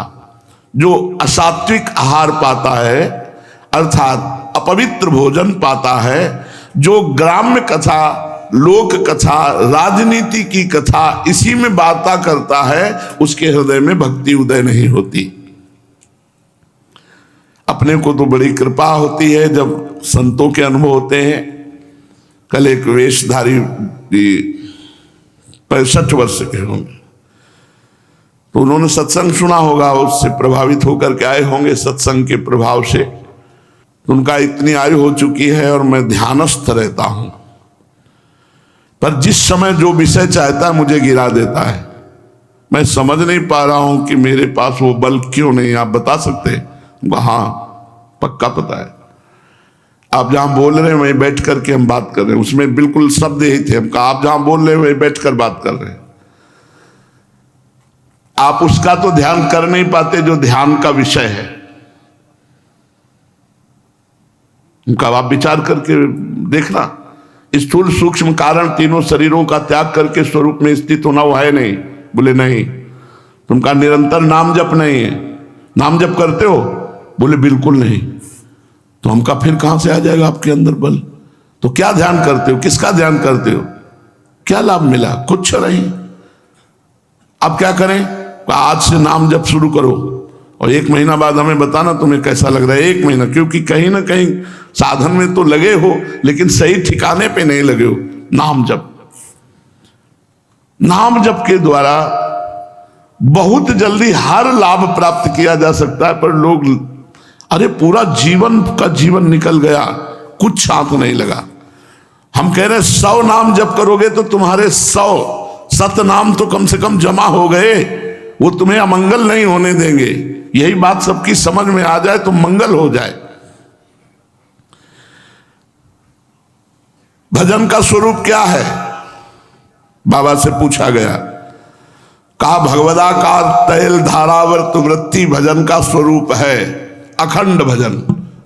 जो असात्विक आहार पाता है अर्थात अपवित्र भोजन पाता है, जो ग्राम्य कथा, लोक कथा, राजनीति की कथा, इसी में बातें करता है, उसके हृदय में भक्ति उदय नहीं होती। अपने को तो बड़ी कृपा होती है जब संतों के अनुभव होते हैं। कल एक वेशधारी 65 वर्ष के होंगे, तो उन्होंने सत्संग सुना होगा, उससे प्रभावित होकर के आए होंगे सत्संग के प्रभाव से। तो उनका इतनी आयु हो चुकी है और मैं ध्यानस्थ रहता हूं, पर जिस समय जो विषय चाहता है मुझे गिरा देता है। मैं समझ नहीं पा रहा हूं कि मेरे पास वो बल क्यों नहीं, आप बता सकते हैं? हाँ पक्का पता है। आप जहां बोल रहे हैं वहीं बैठ करके हम बात कर रहे हैं, उसमें बिल्कुल शब्द यही थे। हम कहा आप जहां बोल रहे हैं वहीं बैठ कर बात कर रहे हैं। आप उसका तो ध्यान कर नहीं पाते जो ध्यान का विषय है। उनका आप विचार करके देखना, स्थूल सूक्ष्म कारण तीनों शरीरों का त्याग करके स्वरूप में स्थित होना वो है नहीं। बोले नहीं। तुमका निरंतर नाम जप नहीं है? नाम जप करते हो? बोले बिल्कुल नहीं। तो हमका फिर कहां से आ जाएगा आपके अंदर बल? तो क्या ध्यान करते हो? किसका ध्यान करते हो? क्या लाभ मिला? कुछ नहीं। अब क्या करें? आज से नाम जप शुरू करो और 1 महीना बाद हमें बताना तुम्हें कैसा लग रहा है। 1 महीना, क्योंकि कहीं ना कहीं साधन में तो लगे हो लेकिन सही ठिकाने पे नहीं लगे हो। नाम जप, नाम जप के द्वारा बहुत जल्दी हर लाभ प्राप्त किया जा सकता है। पर लोग अरे पूरा जीवन का जीवन निकल गया, कुछ साथ नहीं लगा। हम कह रहे 100 नाम जप करोगे तो तुम्हारे 100 सतनाम तो कम से कम जमा हो गए, वो तुम्हें अमंगल नहीं होने देंगे। यही बात सबकी समझ में आ जाए तो मंगल हो जाए। भजन का स्वरूप क्या है? बाबा से पूछा गया, कहा भगवदाकार तैल धारावर्त वृत्ति भजन का स्वरूप है। अखंड भजन,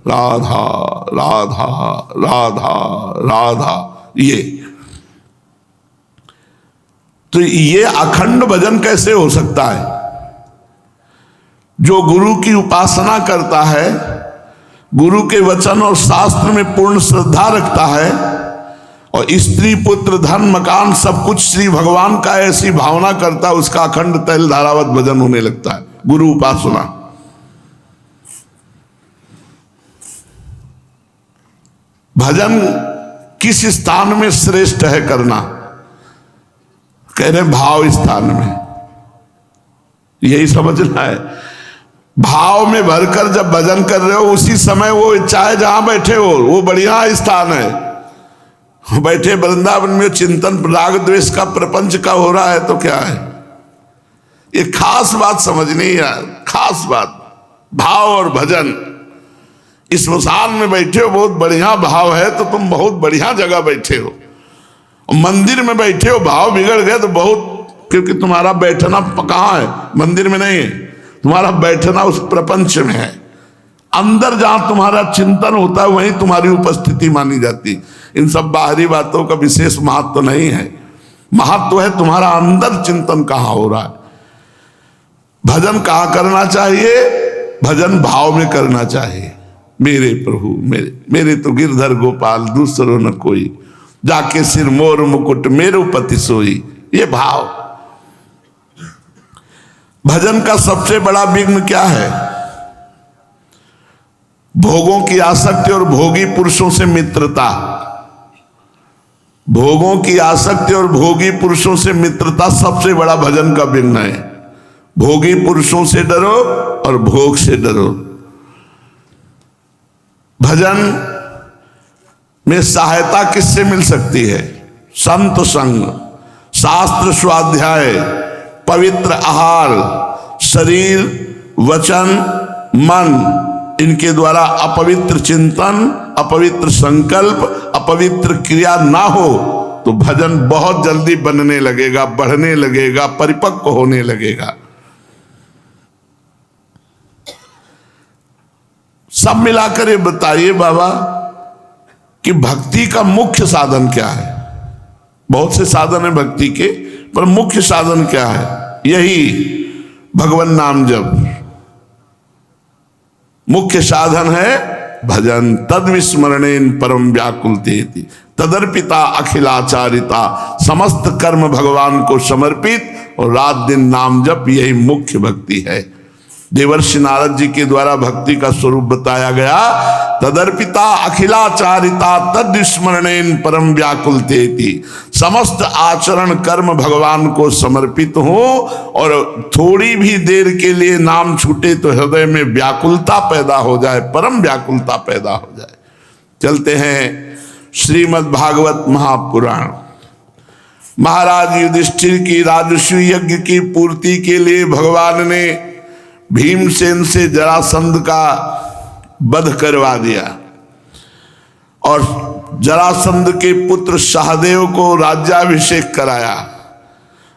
राधा राधा राधा राधा। ये तो ये अखंड भजन कैसे हो सकता है? जो गुरु की उपासना करता है, गुरु के वचन और शास्त्र में पूर्ण श्रद्धा रखता है और स्त्री पुत्र धन मकान सब कुछ श्री भगवान का ऐसी भावना करता है, उसका अखंड तैल धारावत भजन होने लगता है। गुरु उपासना भजन किस स्थान में श्रेष्ठ है करना? कह रहे भाव स्थान में। यही समझना है। भाव में भरकर जब भजन कर रहे हो उसी समय वो चाहे जहां बैठे हो वो बढ़िया स्थान है। बैठे वृंदावन में चिंतन राग द्वेष का प्रपंच का हो रहा है तो क्या है? ये खास बात समझनी है, खास बात। भाव और भजन। इस मसान में बैठे हो, बहुत बढ़िया भाव है तो तुम बहुत बढ़िया जगह बैठे हो। मंदिर में बैठे हो, भाव बिगड़ गए तो बहुत, क्योंकि तुम्हारा बैठना कहाँ है? मंदिर में नहीं है, तुम्हारा बैठना उस प्रपंच में है। अंदर जहां तुम्हारा चिंतन होता है वहीं तुम्हारी उपस्थिति मानी जाती। इन सब बाहरी बातों का विशेष महत्व नहीं है। महत्व है तुम्हारा अंदर चिंतन कहाँ हो रहा है। भजन कहाँ करना चाहिए? भजन भाव में करना चाहिए। मेरे प्रभु मेरे तो गिरधर गोपाल दूसरो न कोई, जाके सिर मोर मुकुट मेरो पति सोई। ये भाव। भजन का सबसे बड़ा विघ्न क्या है? भोगों की आसक्ति और भोगी पुरुषों से मित्रता। भोगों की आसक्ति और भोगी पुरुषों से मित्रता सबसे बड़ा भजन का विघ्न है। भोगी पुरुषों से डरो और भोग से डरो। भजन में सहायता किससे मिल सकती है? संत संग, शास्त्र स्वाध्याय, पवित्र आहार, शरीर वचन मन, इनके द्वारा अपवित्र चिंतन, अपवित्र संकल्प, अपवित्र क्रिया ना हो तो भजन बहुत जल्दी बनने लगेगा, बढ़ने लगेगा, परिपक्व होने लगेगा। सब मिलाकर ये बताइए बाबा कि भक्ति का मुख्य साधन क्या है? बहुत से साधन है भक्ति के, पर मुख्य साधन क्या है? यही भगवान नाम जप। मुख्य साधन है भजन। तद विस्मरणेन परम व्याकुलतेति तदर्पिता अखिलाचारिता, समस्त कर्म भगवान को समर्पित और रात दिन नाम जप, यही मुख्य भक्ति है। देवर्षि नारद जी के द्वारा भक्ति का स्वरूप बताया गया। तदर्पिता अखिलाचारिता तद विस्मरणेन परम व्याकुलतेति, समस्त आचरण कर्म भगवान को समर्पित हो और थोड़ी भी देर के लिए नाम छूटे तो हृदय में व्याकुलता पैदा हो जाए, परम व्याकुलता पैदा हो जाए। चलते हैं श्रीमद् भागवत महापुराण। महाराज युधिष्ठिर की राजस्व यज्ञ की पूर्ति के लिए भगवान ने भीमसेन से जरासंध का वध करवा दिया और जरासंध के पुत्र सहदेव को राज्याभिषेक कराया।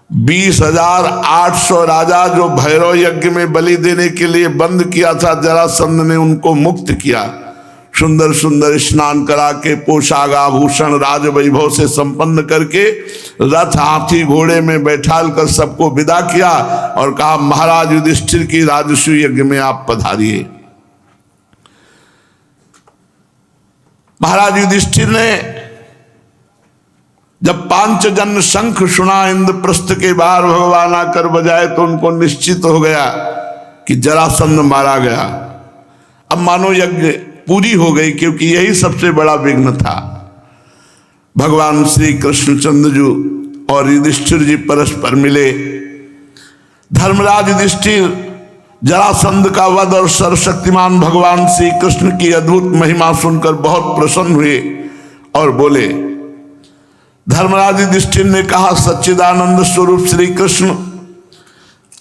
20,800 राजा जो भैरव यज्ञ में बलि देने के लिए बंद किया था, जरासंध ने उनको मुक्त किया। सुंदर सुंदर स्नान करा के, पोशाक आभूषण राज वैभव से संपन्न करके रथ हाथी घोड़े में बैठाल कर सबको विदा किया और कहा महाराज युधिष्ठिर की राजस्व यज्ञ में आप पधारिए। महाराज युधिष्ठिर ने जब पांचजन्य शंख सुना इंद्रप्रस्थ के बाहर भगवान आकर बजाए तो उनको निश्चित हो गया कि जरासंध मारा गया। अब मानो यज्ञ पूरी हो गई, क्योंकि यही सबसे बड़ा विघ्न था। भगवान श्री कृष्णचंद्र जी और युधिष्ठिर जी परस्पर मिले। धर्मराज युधिष्ठिर जरासंध का वध और सर्वशक्तिमान भगवान श्री कृष्ण की अद्भुत महिमा सुनकर बहुत प्रसन्न हुए और बोले। धर्मराज युधिष्ठिर ने कहा, सच्चिदानंद स्वरूप श्री कृष्ण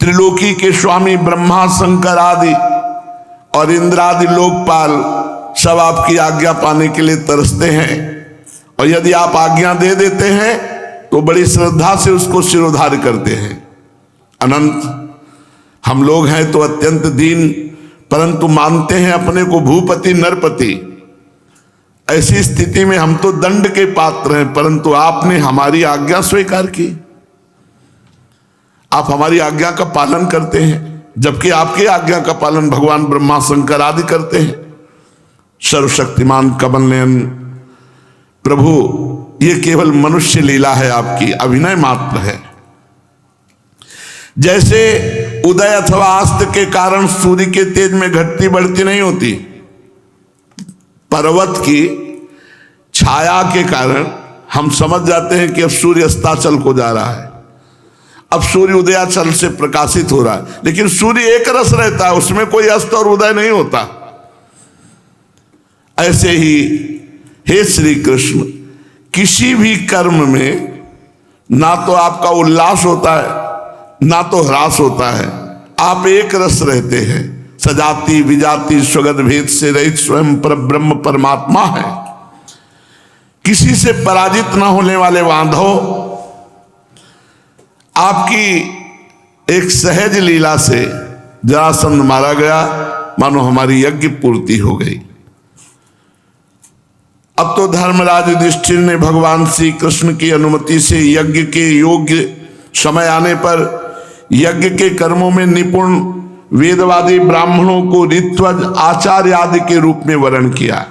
त्रिलोकी के स्वामी ब्रह्मा शंकर आदि और इंद्रादि लोकपाल सब आपकी आज्ञा पाने के लिए तरसते हैं, और यदि आप आज्ञा दे देते हैं तो बड़ी श्रद्धा से उसको सिरोधार्य करते हैं। अनंत हम लोग हैं तो अत्यंत दीन, परंतु मानते हैं अपने को भूपति नरपति। ऐसी स्थिति में हम तो दंड के पात्र हैं, परंतु आपने हमारी आज्ञा स्वीकार की, आप हमारी आज्ञा का पालन करते हैं, जबकि आपकी आज्ञा का पालन भगवान ब्रह्मा शंकर आदि करते हैं। सर्वशक्तिमान कमल नयन प्रभु, ये केवल मनुष्य लीला है, आपकी अभिनय मात्र है। जैसे उदय अथवा अस्त के कारण सूर्य के तेज में घटती बढ़ती नहीं होती, पर्वत की छाया के कारण हम समझ जाते हैं कि अब सूर्य अस्ताचल को जा रहा है, अब सूर्य उदयाचल से प्रकाशित हो रहा है। लेकिन सूर्य एक रस रहता है, उसमें कोई अस्त और उदय नहीं होता। ऐसे ही हे श्री कृष्ण, किसी भी कर्म में ना तो आपका उल्लास होता है ना तो ह्रास होता है, आप एक रस रहते हैं। सजाति विजाति स्वगत भेद से रहित स्वयं पर ब्रह्म परमात्मा है। किसी से पराजित ना होने वाले बांधो, आपकी एक सहज लीला से जरासंध मारा गया, मानो हमारी यज्ञ पूर्ति हो गई। अब तो धर्मराज युधिष्ठिर ने भगवान श्री कृष्ण की अनुमति से यज्ञ के योग्य समय आने पर यज्ञ के कर्मों में निपुण वेदवादी ब्राह्मणों को ऋत्वज आचार्य आदि के रूप में वर्ण किया।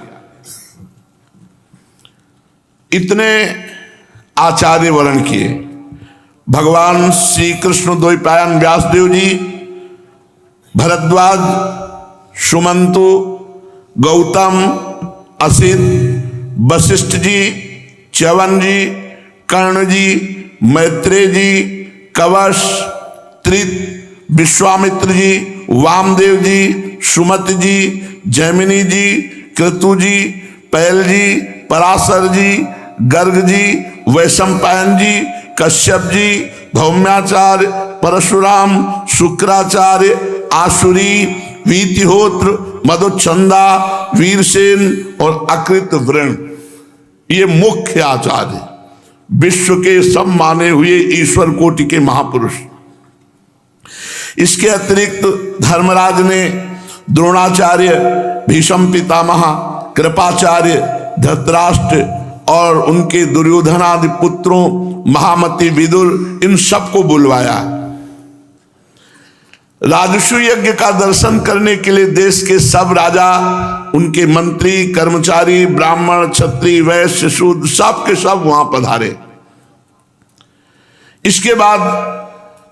इतने आचार्य वर्ण किए। भगवान श्री कृष्ण द्वैपायन व्यासदेव जी, भरद्वाज, सुमंतु, गौतम, असित, वशिष्ठ जी, च्यवन जी, कर्ण जी, मैत्रेय जी, कवश, त्रित, विश्वामित्र जी, वामदेव जी, सुमति जी, जैमिनी जी, क्रतु जी, पैल जी, पराशर जी, गर्ग जी, वैशंपायन जी, कश्यप जी, धौम्याचार्य, परशुराम, शुक्राचार्य, आसुरी, वीतिहोत्र, मधुच्छंदा, वीरसेन और अकृत वृण, ये मुख्य आचार्य, विश्व के सब माने हुए ईश्वर कोटि के महापुरुष। इसके अतिरिक्त धर्मराज ने द्रोणाचार्य, भीष्म पितामह, कृपाचार्य, धृतराष्ट्र और उनके दुर्योधनादि पुत्रों, महामति, विदुर, इन सबको बुलवाया। राजस्व यज्ञ का दर्शन करने के लिए देश के सब राजा, उनके मंत्री, कर्मचारी, ब्राह्मण, क्षत्रिय, वैश्य, शूद्र, सब के सब वहां पधारे। इसके बाद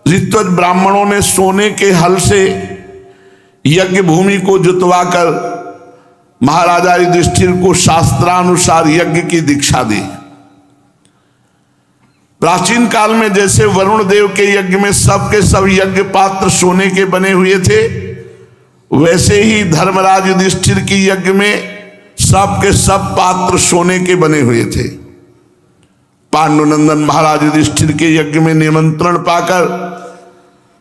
ऋत्वज ब्राह्मणों ने सोने के हल से यज्ञ भूमि को जुतवाकर महाराजा युधिष्ठिर को शास्त्रानुसार यज्ञ की दीक्षा दी। प्राचीन काल में जैसे वरुण देव के यज्ञ में सब के सब यज्ञ पात्र सोने के बने हुए थे, वैसे ही धर्मराज युधिष्ठिर की यज्ञ में सब के सब पात्र सोने के बने हुए थे। पांडुनंदन महाराज युधिष्ठिर के यज्ञ में निमंत्रण पाकर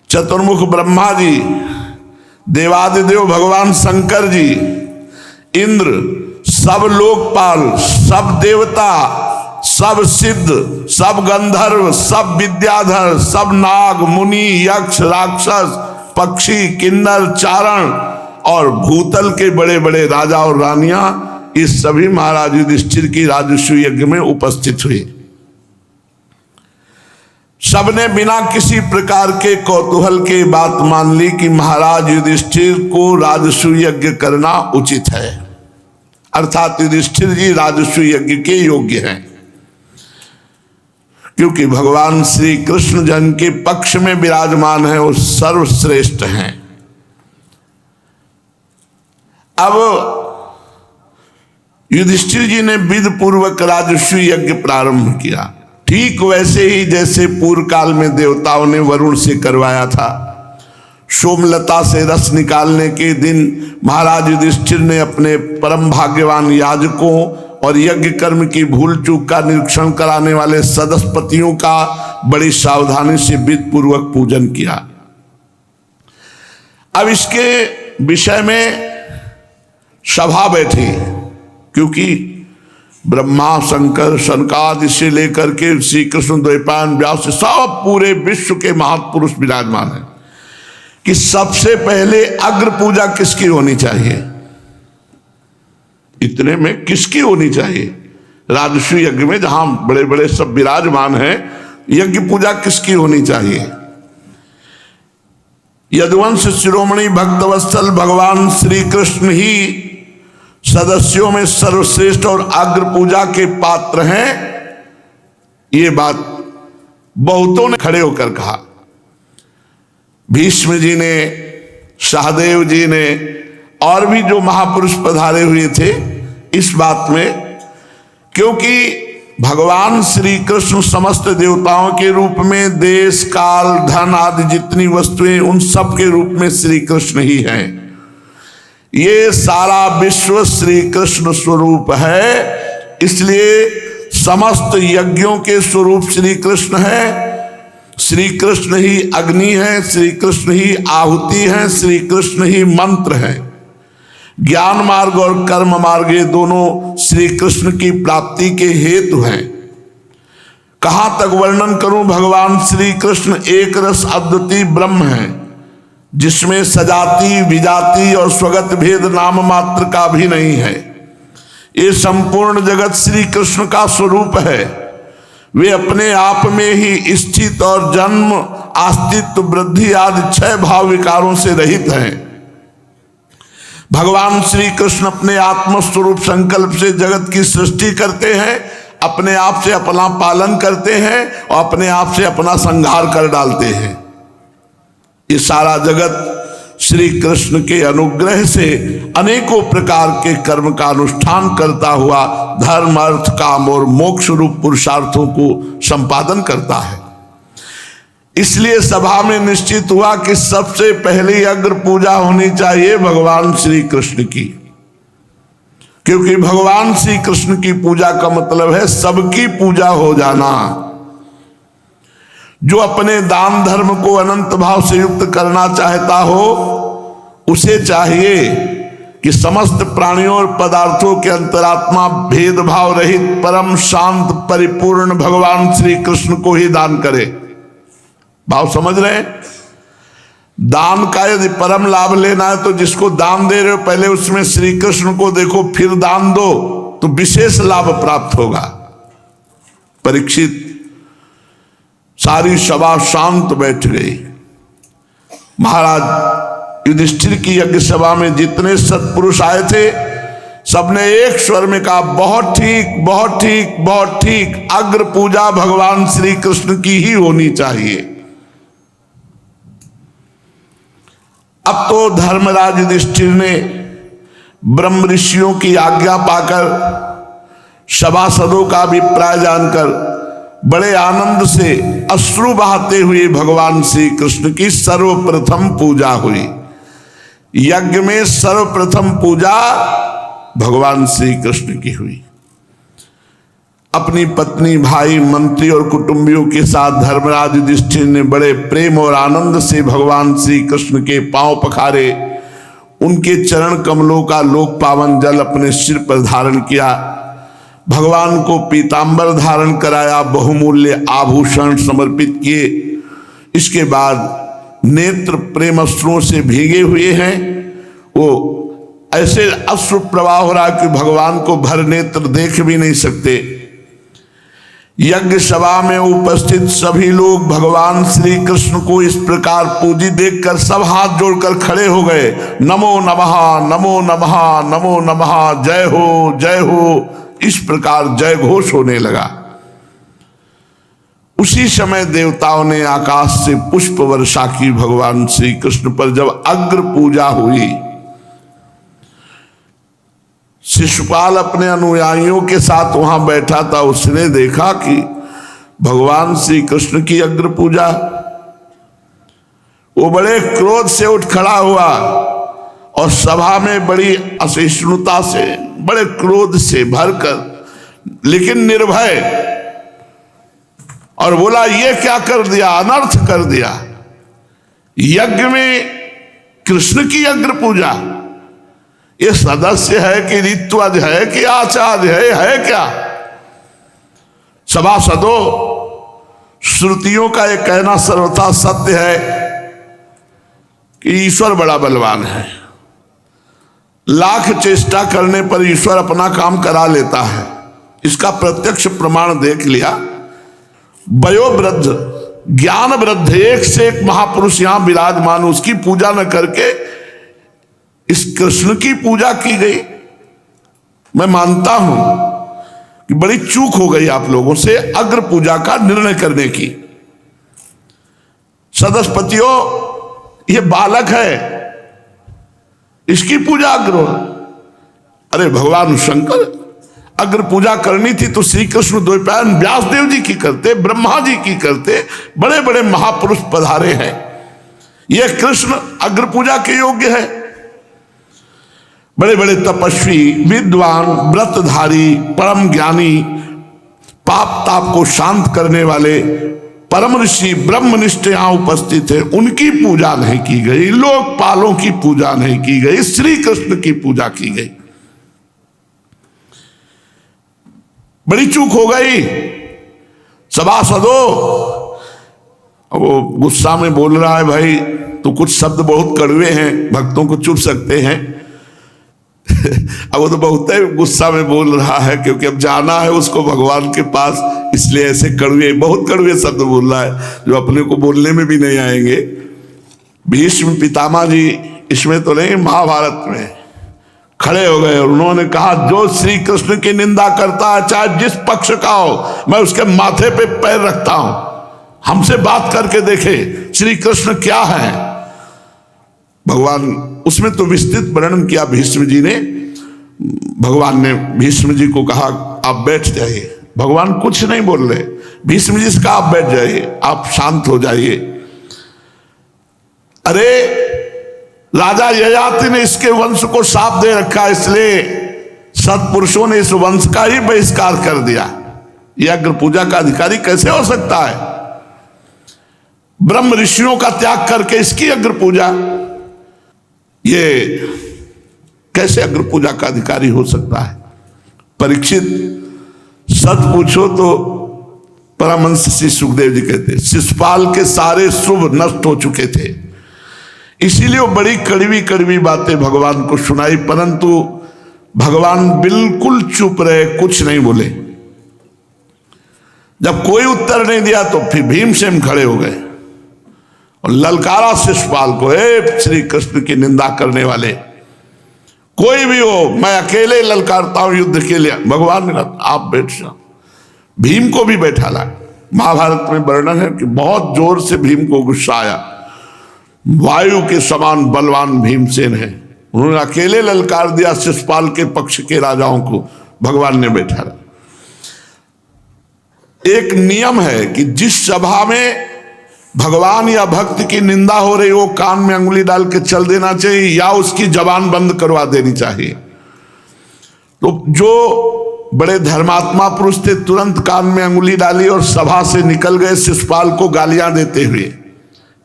चतुर्मुख ब्रह्मा जी, देवादिदेव भगवान शंकर जी, इंद्र, सब लोकपाल, सब देवता, सब सिद्ध, सब गंधर्व, सब विद्याधर, सब नाग, मुनि, यक्ष, राक्षस, पक्षी, किन्नर, चारण और भूतल के बड़े बड़े राजा और रानियां, इस सभी महाराज युधिष्ठिर की राजस्व यज्ञ में उपस्थित हुए। सबने बिना किसी प्रकार के कौतूहल के बात मान ली कि महाराज युधिष्ठिर को राजस्व यज्ञ करना उचित है, अर्थात युधिष्ठिर जी राजस्व यज्ञ के योग्य हैं, क्योंकि भगवान श्री कृष्ण जन के पक्ष में विराजमान है और सर्वश्रेष्ठ हैं। अब युधिष्ठिर जी ने विधि पूर्वक राजस्व यज्ञ प्रारंभ किया, ठीक वैसे ही जैसे पूर्व काल में देवताओं ने वरुण से करवाया था। सोमलता से रस निकालने के दिन महाराज युधिष्ठिर ने अपने परम भाग्यवान याजकों और यज्ञ कर्म की भूल चूक का निरीक्षण कराने वाले सदस्यपतियों का बड़ी सावधानी से विधि पूर्वक पूजन किया। अब इसके विषय में सभा बैठी, क्योंकि ब्रह्मा, शंकर, सनकादि से लेकर के श्री कृष्ण द्वैपायन व्यास सब पूरे विश्व के महापुरुष विराजमान हैं कि सबसे पहले अग्र पूजा किसकी होनी चाहिए। इतने में किसकी होनी चाहिए? राजस्व यज्ञ में जहां बड़े बड़े सब विराजमान हैं, यज्ञ पूजा किसकी होनी चाहिए? यदुवंश शिरोमणि भक्तवत्सल भगवान श्री कृष्ण ही सदस्यों में सर्वश्रेष्ठ और अग्र पूजा के पात्र हैं। ये बात बहुतों ने खड़े होकर कहा। भीष्म जी ने, सहदेव जी ने और भी जो महापुरुष पधारे हुए थे इस बात में, क्योंकि भगवान श्री कृष्ण समस्त देवताओं के रूप में, देश, काल, धन आदि जितनी वस्तुएं, उन सब के रूप में श्री कृष्ण ही हैं। ये सारा विश्व श्री कृष्ण स्वरूप है, इसलिए समस्त यज्ञों के स्वरूप श्री कृष्ण है। श्री कृष्ण ही अग्नि है, श्री कृष्ण ही आहुति है, श्री कृष्ण ही मंत्र है। ज्ञान मार्ग और कर्म मार्ग ये दोनों श्री कृष्ण की प्राप्ति के हेतु हैं। कहां तक वर्णन करूं? भगवान श्री कृष्ण एक रस अद्वितीय ब्रह्म है, जिसमें सजाति, विजाति और स्वगत भेद नाम मात्र का भी नहीं है। ये संपूर्ण जगत श्री कृष्ण का स्वरूप है। वे अपने आप में ही स्थित और जन्म अस्तित्व, वृद्धि आदि 6 भाव विकारों से रहित हैं। भगवान श्री कृष्ण अपने आत्मस्वरूप संकल्प से जगत की सृष्टि करते हैं, अपने आप से अपना पालन करते हैं और अपने आप से अपना संहार कर डालते हैं। ये सारा जगत श्री कृष्ण के अनुग्रह से अनेकों प्रकार के कर्म का अनुष्ठान करता हुआ धर्म, अर्थ, काम और मोक्ष रूप पुरुषार्थों को संपादन करता है। इसलिए सभा में निश्चित हुआ कि सबसे पहले अग्र पूजा होनी चाहिए भगवान श्री कृष्ण की, क्योंकि भगवान श्री कृष्ण की पूजा का मतलब है सबकी पूजा हो जाना। जो अपने दान धर्म को अनंत भाव से युक्त करना चाहता हो, उसे चाहिए कि समस्त प्राणियों और पदार्थों के अंतरात्मा भेदभाव रहित परम शांत परिपूर्ण भगवान श्री कृष्ण को ही दान करे। भाव समझ रहे हैं? दान का यदि परम लाभ लेना है तो जिसको दान दे रहे हो पहले उसमें श्री कृष्ण को देखो, फिर दान दो तो विशेष लाभ प्राप्त होगा। परीक्षित सारी सभा शांत बैठ गई। महाराज युधिष्ठिर की यज्ञ सभा में जितने सत्पुरुष आए थे सबने एक स्वर में कहा, बहुत ठीक, बहुत ठीक, बहुत ठीक, अग्र पूजा भगवान श्री कृष्ण की ही होनी चाहिए। अब तो धर्मराज युधिष्ठिर ने ब्रह्म ऋषियों की आज्ञा पाकर सभासदों का अभिप्राय जानकर बड़े आनंद से अश्रु बहाते हुए भगवान श्री कृष्ण की सर्वप्रथम पूजा हुई। यज्ञ में सर्वप्रथम पूजा भगवान श्री कृष्ण की हुई। अपनी पत्नी, भाई, मंत्री और कुटुंबियों के साथ धर्मराज युधिष्ठिर ने बड़े प्रेम और आनंद से भगवान श्री कृष्ण के पांव पखारे, उनके चरण कमलों का लोक पावन जल अपने सिर पर धारण किया, भगवान को पीतांबर धारण कराया, बहुमूल्य आभूषण समर्पित किए। इसके बाद नेत्र प्रेम अश्रुओं से भीगे हुए हैं, वो ऐसे अश्रु प्रवाह हो रहा कि भगवान को भर नेत्र देख भी नहीं सकते। यज्ञ सभा में उपस्थित सभी लोग भगवान श्री कृष्ण को इस प्रकार पूजित देखकर सब हाथ जोड़कर खड़े हो गए। नमो नमः, नमो नमः, नमो नमः, जय हो, जय हो, इस प्रकार जय घोष होने लगा। उसी समय देवताओं ने आकाश से पुष्प वर्षा की भगवान श्री कृष्ण पर। जब अग्र पूजा हुई, शिशुपाल अपने अनुयायियों के साथ वहां बैठा था। उसने देखा कि भगवान श्री कृष्ण की अग्र पूजा, वो बड़े क्रोध से उठ खड़ा हुआ और सभा में बड़ी असहिष्णुता से, बड़े क्रोध से भरकर, लेकिन निर्भय, और बोला, ये क्या कर दिया, अनर्थ कर दिया। यज्ञ में कृष्ण की अग्र पूजा, ये सदस्य है कि ऋत्वज है कि आचार्य है क्या? सभासदों, श्रुतियों का यह कहना सर्वथा सत्य है कि ईश्वर बड़ा बलवान है। लाख चेष्टा करने पर ईश्वर अपना काम करा लेता है। इसका प्रत्यक्ष प्रमाण देख लिया। वयोवृद्ध, ज्ञान वृद्ध, एक से एक महापुरुष यहां विराजमान, उसकी पूजा न करके इस कृष्ण की पूजा की गई। मैं मानता हूं कि बड़ी चूक हो गई आप लोगों से अग्र पूजा का निर्णय करने की। सदस्यपतियों, ये बालक है, इसकी पूजा अग्र। अरे भगवान शंकर, अग्र पूजा करनी थी तो श्री कृष्ण द्वैपायन व्यासदेव जी की करते, ब्रह्मा जी की करते, बड़े बड़े महापुरुष पधारे हैं। ये कृष्ण अग्र पूजा के योग्य है। बड़े बड़े तपस्वी, विद्वान, व्रतधारी, परम ज्ञानी, पाप ताप को शांत करने वाले परम ऋषि ब्रह्मनिष्ठ यहां उपस्थित है, उनकी पूजा नहीं की गई, लोकपालों की पूजा नहीं की गई, श्री कृष्ण की पूजा की गई। बड़ी चूक हो गई। सभासदों, वो गुस्सा में बोल रहा है, भाई तो कुछ शब्द बहुत कड़वे हैं, भक्तों को चुभ सकते हैं। अब वो तो बहुत ही गुस्सा में बोल रहा है, क्योंकि अब जाना है उसको भगवान के पास, इसलिए ऐसे कड़वे, बहुत कड़वे शब्द बोल रहा है जो अपने को बोलने में भी नहीं आएंगे। भीष्म पितामह जी इसमें तो नहीं, महाभारत में खड़े हो गए और उन्होंने कहा जो श्री कृष्ण की निंदा करता है, चाहे जिस पक्ष का हो, मैं उसके माथे पे पैर रखता हूं, हमसे बात करके देखे श्री कृष्ण क्या है। भगवान उसमें तो विस्तृत वर्णन किया भीष्म जी ने। भगवान ने भीष्म जी को कहा आप बैठ जाइए। भगवान कुछ नहीं बोल रहे, भीष्म जी से कहा आप बैठ जाइए, आप शांत हो जाइए। अरे राजा ययाति ने इसके वंश को शाप दे रखा, इसलिए सत्पुरुषों ने इस वंश का ही बहिष्कार कर दिया। यह अग्र पूजा का अधिकारी कैसे हो सकता है? ब्रह्म ऋषियों का त्याग करके इसकी अग्र पूजा, ये कैसे अग्र पूजा का अधिकारी हो सकता है? परीक्षित, सच पूछो तो परमहंस श्री सुखदेव जी कहते शिशुपाल के सारे शुभ नष्ट हो चुके थे, इसीलिए वो बड़ी कड़वी कड़वी बातें भगवान को सुनाई, परंतु भगवान बिल्कुल चुप रहे, कुछ नहीं बोले। जब कोई उत्तर नहीं दिया तो फिर भीमसेन खड़े हो गए और ललकारा शिशुपाल को, हे श्री कृष्ण की निंदा करने वाले, कोई भी हो, मैं अकेले ललकारता हूं युद्ध के लिए। भगवान ने कहा आप बैठ जाओ। भीम को भी बैठा ला। महाभारत में वर्णन है कि बहुत जोर से भीम को गुस्सा आया। वायु के समान बलवान भीमसेन है, उन्होंने अकेले ललकार दिया शिशुपाल के पक्ष के राजाओं को। भगवान ने बैठा ला। एक नियम है कि जिस सभा में भगवान या भक्त की निंदा हो रही हो, कान में अंगुली डाल के चल देना चाहिए या उसकी जबान बंद करवा देनी चाहिए। तो जो बड़े धर्मात्मा पुरुष थे तुरंत कान में अंगुली डाली और सभा से निकल गए शिशुपाल को गालियां देते हुए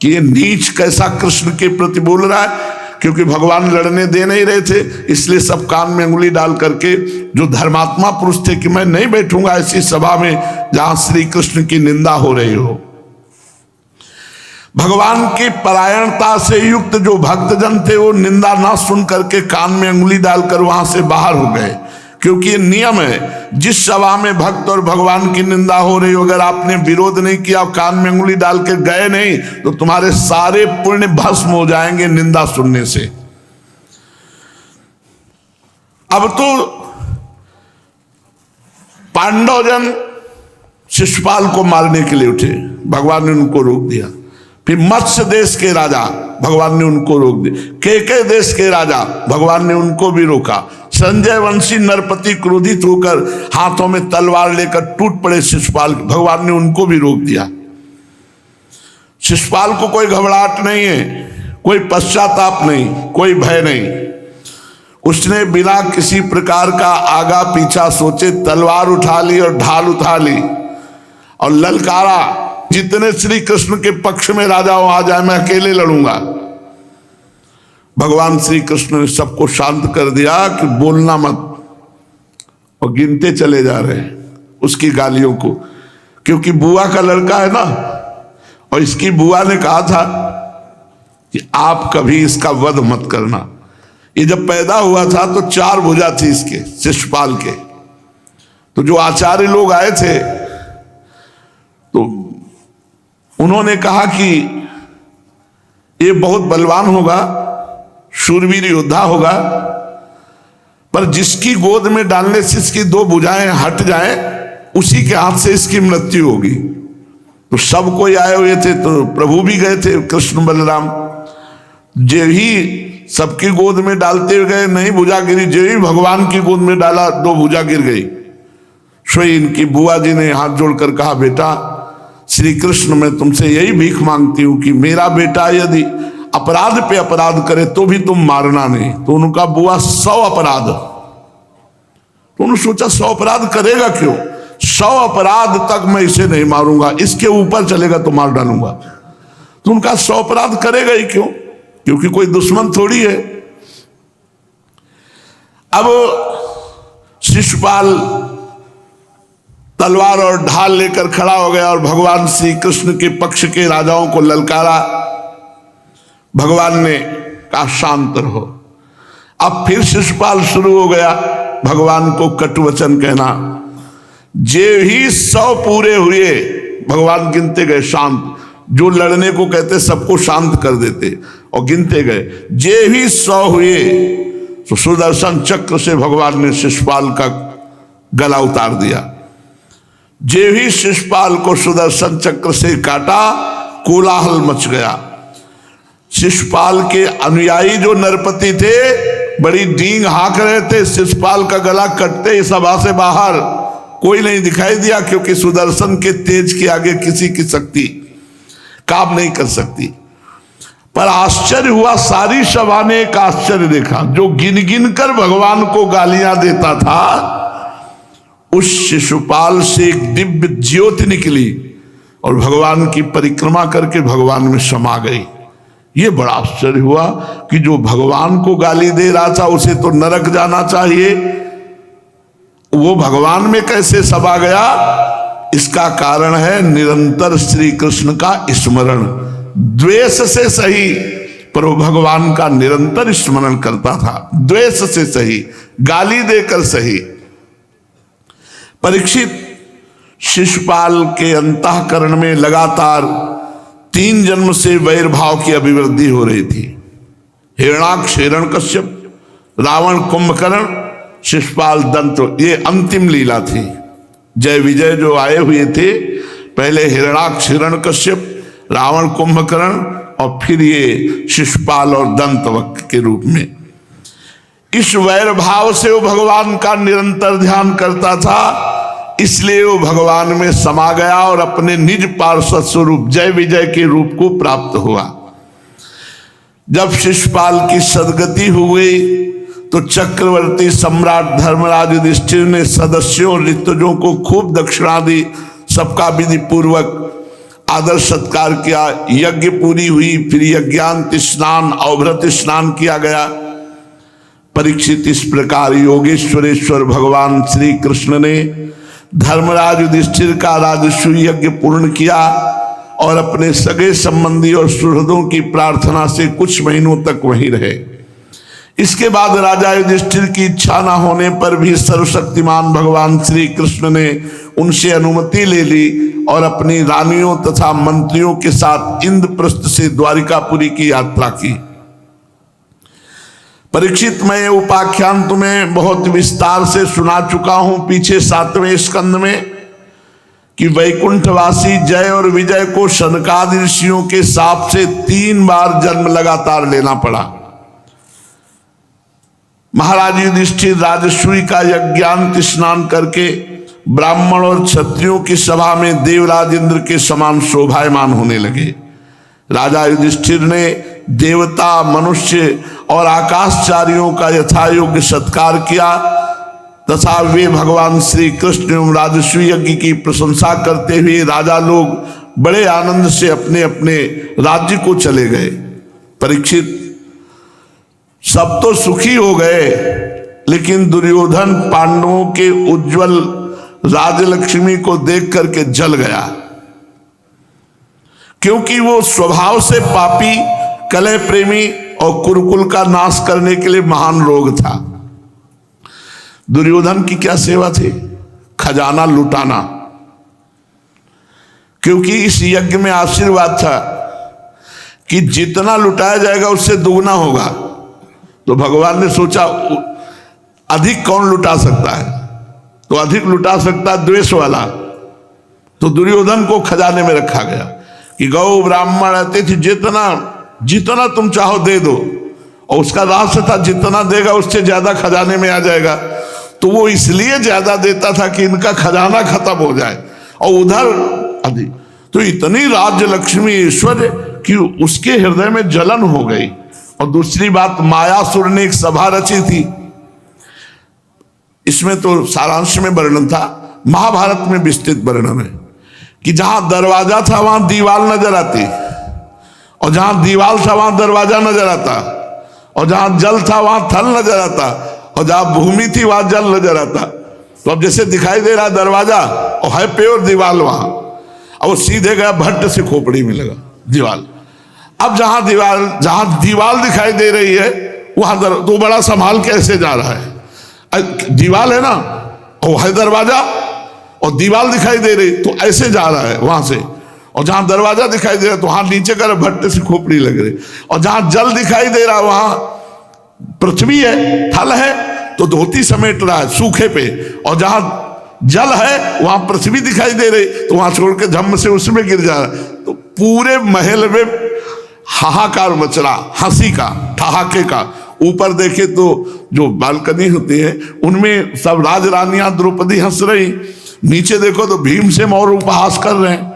कि ये नीच कैसा कृष्ण के प्रति बोल रहा है। क्योंकि भगवान लड़ने दे नहीं रहे थे, इसलिए सब कान में अंगुली डाल करके जो धर्मात्मा पुरुष थे कि मैं नहीं बैठूंगा ऐसी सभा में जहां श्री कृष्ण की निंदा हो रही हो। भगवान की परायणता से युक्त जो भक्तजन थे वो निंदा ना सुन करके कान में अंगुली डालकर वहां से बाहर हो गए, क्योंकि ये नियम है जिस सभा में भक्त और भगवान की निंदा हो रही हो, अगर आपने विरोध नहीं किया, कान में अंगुली डाल के गए नहीं, तो तुम्हारे सारे पुण्य भस्म हो जाएंगे निंदा सुनने से। अब तो पांडवजन शिशुपाल को मारने के लिए उठे, भगवान ने उनको रोक दिया। फिर मत्स्य देश के राजा, भगवान ने उनको रोक दिया। केके देश के राजा, भगवान ने उनको भी रोका। संजय वंशी नरपति क्रोधित होकर हाथों में तलवार लेकर टूट पड़े शिशुपाल, भगवान ने उनको भी रोक दिया। शिशुपाल को कोई घबराहट नहीं है, कोई पश्चाताप नहीं, कोई भय नहीं। उसने बिना किसी प्रकार का आगा पीछा सोचे तलवार उठा ली और ढाल उठा ली और ललकारा, जितने श्री कृष्ण के पक्ष में राजा हो आ जाए, मैं अकेले लड़ूंगा। भगवान श्री कृष्ण ने सबको शांत कर दिया कि बोलना मत, और गिनते चले जा रहे हैं उसकी गालियों को, क्योंकि बुआ का लड़का है ना, और इसकी बुआ ने कहा था कि आप कभी इसका वध मत करना। ये जब पैदा हुआ था तो 4 भुजा थी इसके, शिशुपाल के। तो जो आचार्य लोग आए थे तो उन्होंने कहा कि ये बहुत बलवान होगा, शूरवीर योद्धा होगा, पर जिसकी गोद में डालने से इसकी 2 भुजाएं हट जाएं, उसी के हाथ से इसकी मृत्यु होगी। तो सब कोई आए हुए थे, तो प्रभु भी गए थे, कृष्ण बलराम। जे ही सबकी गोद में डालते हुए गए, नहीं भुजा गिरी, जे ही भगवान की गोद में डाला 2 भुजा गिर गई। स्वयं इनकी बुआ जी ने हाथ जोड़कर कहा, बेटा श्री कृष्ण, मैं तुमसे यही भीख मांगती हूं कि मेरा बेटा यदि अपराध पे अपराध करे तो भी तुम मारना नहीं। तो उनका बुआ 100 अपराध, तो उन्होंने सोचा 100 अपराध करेगा क्यों, 100 अपराध तक मैं इसे नहीं मारूंगा, इसके ऊपर चलेगा तो मार डालूंगा। तो उनका 100 अपराध करेगा ही क्यों, क्योंकि कोई दुश्मन थोड़ी है। अब शिशुपाल तलवार और ढाल लेकर खड़ा हो गया और भगवान श्री कृष्ण के पक्ष के राजाओं को ललकारा। भगवान ने कहा शांत रहो। अब फिर शिशुपाल शुरू हो गया भगवान को कटुवचन कहना। जे ही 100 पूरे हुए, भगवान गिनते गए शांत, जो लड़ने को कहते सबको शांत कर देते, और गिनते गए। जे ही 100 हुए तो सुदर्शन चक्र से भगवान ने शिशुपाल का गला उतार दिया। जे ही शिशुपाल को सुदर्शन चक्र से काटा, कोलाहल मच गया। शिशुपाल के अनुयायी जो नरपति थे बड़ी डींग हाँक रहे थे, शिशुपाल का गला कटते ही सभा से बाहर कोई नहीं दिखाई दिया, क्योंकि सुदर्शन के तेज के आगे किसी की शक्ति काम नहीं कर सकती। पर आश्चर्य हुआ, सारी सभा ने एक आश्चर्य देखा, जो गिन गिन कर भगवान को गालियां देता था, उस शिशुपाल से एक दिव्य ज्योति निकली और भगवान की परिक्रमा करके भगवान में समा गई। ये बड़ा आश्चर्य हुआ कि जो भगवान को गाली दे रहा था उसे तो नरक जाना चाहिए, वो भगवान में कैसे समा गया? इसका कारण है निरंतर श्री कृष्ण का स्मरण। द्वेष से सही, पर वो भगवान का निरंतर स्मरण करता था। द्वेष से सही, गाली देकर सही। परीक्षित, शिशुपाल के अंतःकरण में लगातार 3 जन्म से वैरभाव की अभिवृद्धि हो रही थी। हिरणाक्ष हिरण्यकश्यप, रावण कुंभकर्ण, शिशुपाल दंत, ये अंतिम लीला थी। जय विजय जो आए हुए थे, पहले हिरणाक्ष हिरण्यकश्यप, रावण कुंभकर्ण, और फिर ये शिशुपाल और दंतवक्र के रूप में। इस वैर भाव से वो भगवान का निरंतर ध्यान करता था, इसलिए वो भगवान में समा गया और अपने निज पार्षद स्वरूप जय विजय के रूप को प्राप्त हुआ। जब शिशुपाल की सदगति हुई तो चक्रवर्ती सम्राट धर्मराज युधिष्ठिर ने सदस्यों ऋतुजों को खूब दक्षिणा दी, सबका विधि पूर्वक आदर सत्कार किया। यज्ञ पूरी हुई, फिर यज्ञांत स्नान, अवभृत स्नान किया गया। परीक्षित, इस प्रकार योगेश्वरेश्वर भगवान श्री कृष्ण ने धर्मराज युधिष्ठिर का राजसूय यज्ञ पूर्ण किया और अपने सगे संबंधी और सुहृदों की प्रार्थना से कुछ महीनों तक वहीं रहे। इसके बाद राजा युधिष्ठिर की इच्छा न होने पर भी सर्वशक्तिमान भगवान श्री कृष्ण ने उनसे अनुमति ले ली और अपनी रानियों तथा मंत्रियों के साथ इंद्रप्रस्थ से द्वारिकापुरी की यात्रा की। परीक्षित, मैं ये उपाख्यान तुम्हें बहुत विस्तार से सुना चुका हूं पीछे 7वें स्कंद में, कि वैकुंठवासी जय और विजय को शनकादि ऋषियों के शाप से 3 बार जन्म लगातार लेना पड़ा। महाराज युधिष्ठिर राजसूय का यज्ञांत स्नान करके ब्राह्मण और क्षत्रियों की सभा में देवराज इंद्र के समान शोभायमान होने लगे। राजा युधिष्ठिर ने देवता, मनुष्य और आकाशचारियों का यथायोग्य सत्कार किया तथा वे भगवान श्री कृष्ण एवं राजसूय यज्ञ की प्रशंसा करते हुए राजा लोग बड़े आनंद से अपने अपने राज्य को चले गए। परीक्षित, सब तो सुखी हो गए, लेकिन दुर्योधन पांडवों के उज्जवल राजलक्ष्मी को देख करके जल गया, क्योंकि वो स्वभाव से पापी, कलह प्रेमी और कुरुकुल का नाश करने के लिए महान रोग था। दुर्योधन की क्या सेवा थी? खजाना लुटाना, क्योंकि इस यज्ञ में आशीर्वाद था कि जितना लुटाया जाएगा उससे दुगना होगा। तो भगवान ने सोचा अधिक कौन लुटा सकता है, तो अधिक लुटा सकता है द्वेष वाला। तो दुर्योधन को खजाने में रखा गया कि गौ ब्राह्मण अतिथि जितना तुम चाहो दे दो, और उसका रहस्य था जितना देगा उससे ज्यादा खजाने में आ जाएगा। तो वो इसलिए ज्यादा देता था कि इनका खजाना खत्म हो जाए, और उधर अधिक। तो इतनी राज्य लक्ष्मी ऐश्वर्य कि उसके हृदय में जलन हो गई। और दूसरी बात, मायासुर ने एक सभा रची थी, इसमें तो सारांश में वर्णन था, महाभारत में विस्तृत वर्णन है कि जहां दरवाजा था वहां दीवाल नजर आती, और जहां दीवाल था वहां दरवाजा नजर आता, और जहां जल था वहां थल नजर आता, और जहां भूमि थी वहां जल नजर आता। तो अब जैसे दिखाई दे रहा दरवाजा और है प्योर दीवाल वहां, और वो सीधे गया भट्ट से खोपड़ी में लगा दीवाल। अब जहां दीवाल दिखाई दे रही है वहां तो बड़ा संभाल के ऐसे जा रहा है, दीवाल है ना, वो है दरवाजा और दीवाल दिखाई दे रही, तो ऐसे जा रहा है वहां से। और जहां दरवाजा दिखाई दे रहा है तो वहां नीचे कर भट्टे से खोपड़ी लग रही, और जहां जल दिखाई दे रहा है वहां पृथ्वी है, थल है, तो धोती समेट रहा है सूखे पे, और जहां जल है वहां पृथ्वी दिखाई दे रही, तो वहां छोड़ के धम्म से उसमें गिर जा रहा है। तो पूरे महल में हाहाकार मच रहा, हंसी का, ठहाके का। ऊपर देखे तो जो बालकनी होती है उनमें सब राज रानियां द्रौपदी हंस रही, नीचे देखो तो भीमसेन और उपहास कर रहे हैं।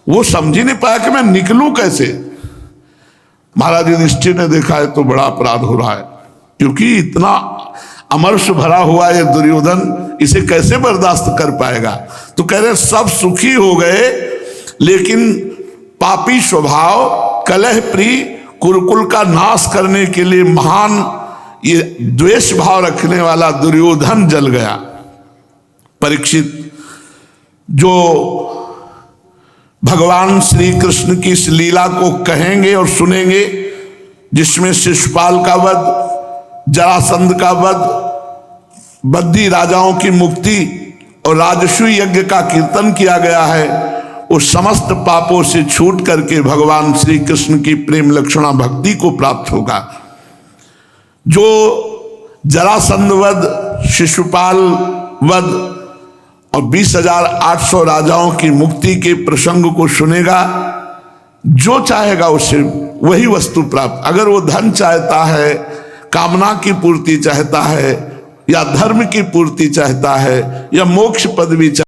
वो समझ ही नहीं पाया कि मैं निकलूं कैसे। महाराज युधिष्ठिर ने देखा है तो बड़ा अपराध हो रहा है, क्योंकि इतना अमर्ष भरा हुआ ये दुर्योधन, इसे कैसे बर्दाश्त कर पाएगा। तो कह रहे सब सुखी हो गए, लेकिन पापी स्वभाव, कलह प्रिय, कुरुकुल का नाश करने के लिए महान ये द्वेष भाव रखने वाला दुर्योधन जल गया। परीक्षित जो भगवान श्री कृष्ण की इस लीला को कहेंगे और सुनेंगे, जिसमें शिशुपाल का वध, जरासंध का वध, बद्दी राजाओं की मुक्ति और राजसूय यज्ञ का कीर्तन किया गया है, उस समस्त पापों से छूट करके भगवान श्री कृष्ण की प्रेम लक्षणा भक्ति को प्राप्त होगा। जो जरासंध वध, शिशुपाल वध और 20,800 राजाओं की मुक्ति के प्रसंग को सुनेगा, जो चाहेगा उससे वही वस्तु प्राप्त। अगर वो धन चाहता है, कामना की पूर्ति चाहता है, या धर्म की पूर्ति चाहता है, या मोक्ष पदवी चाहता है,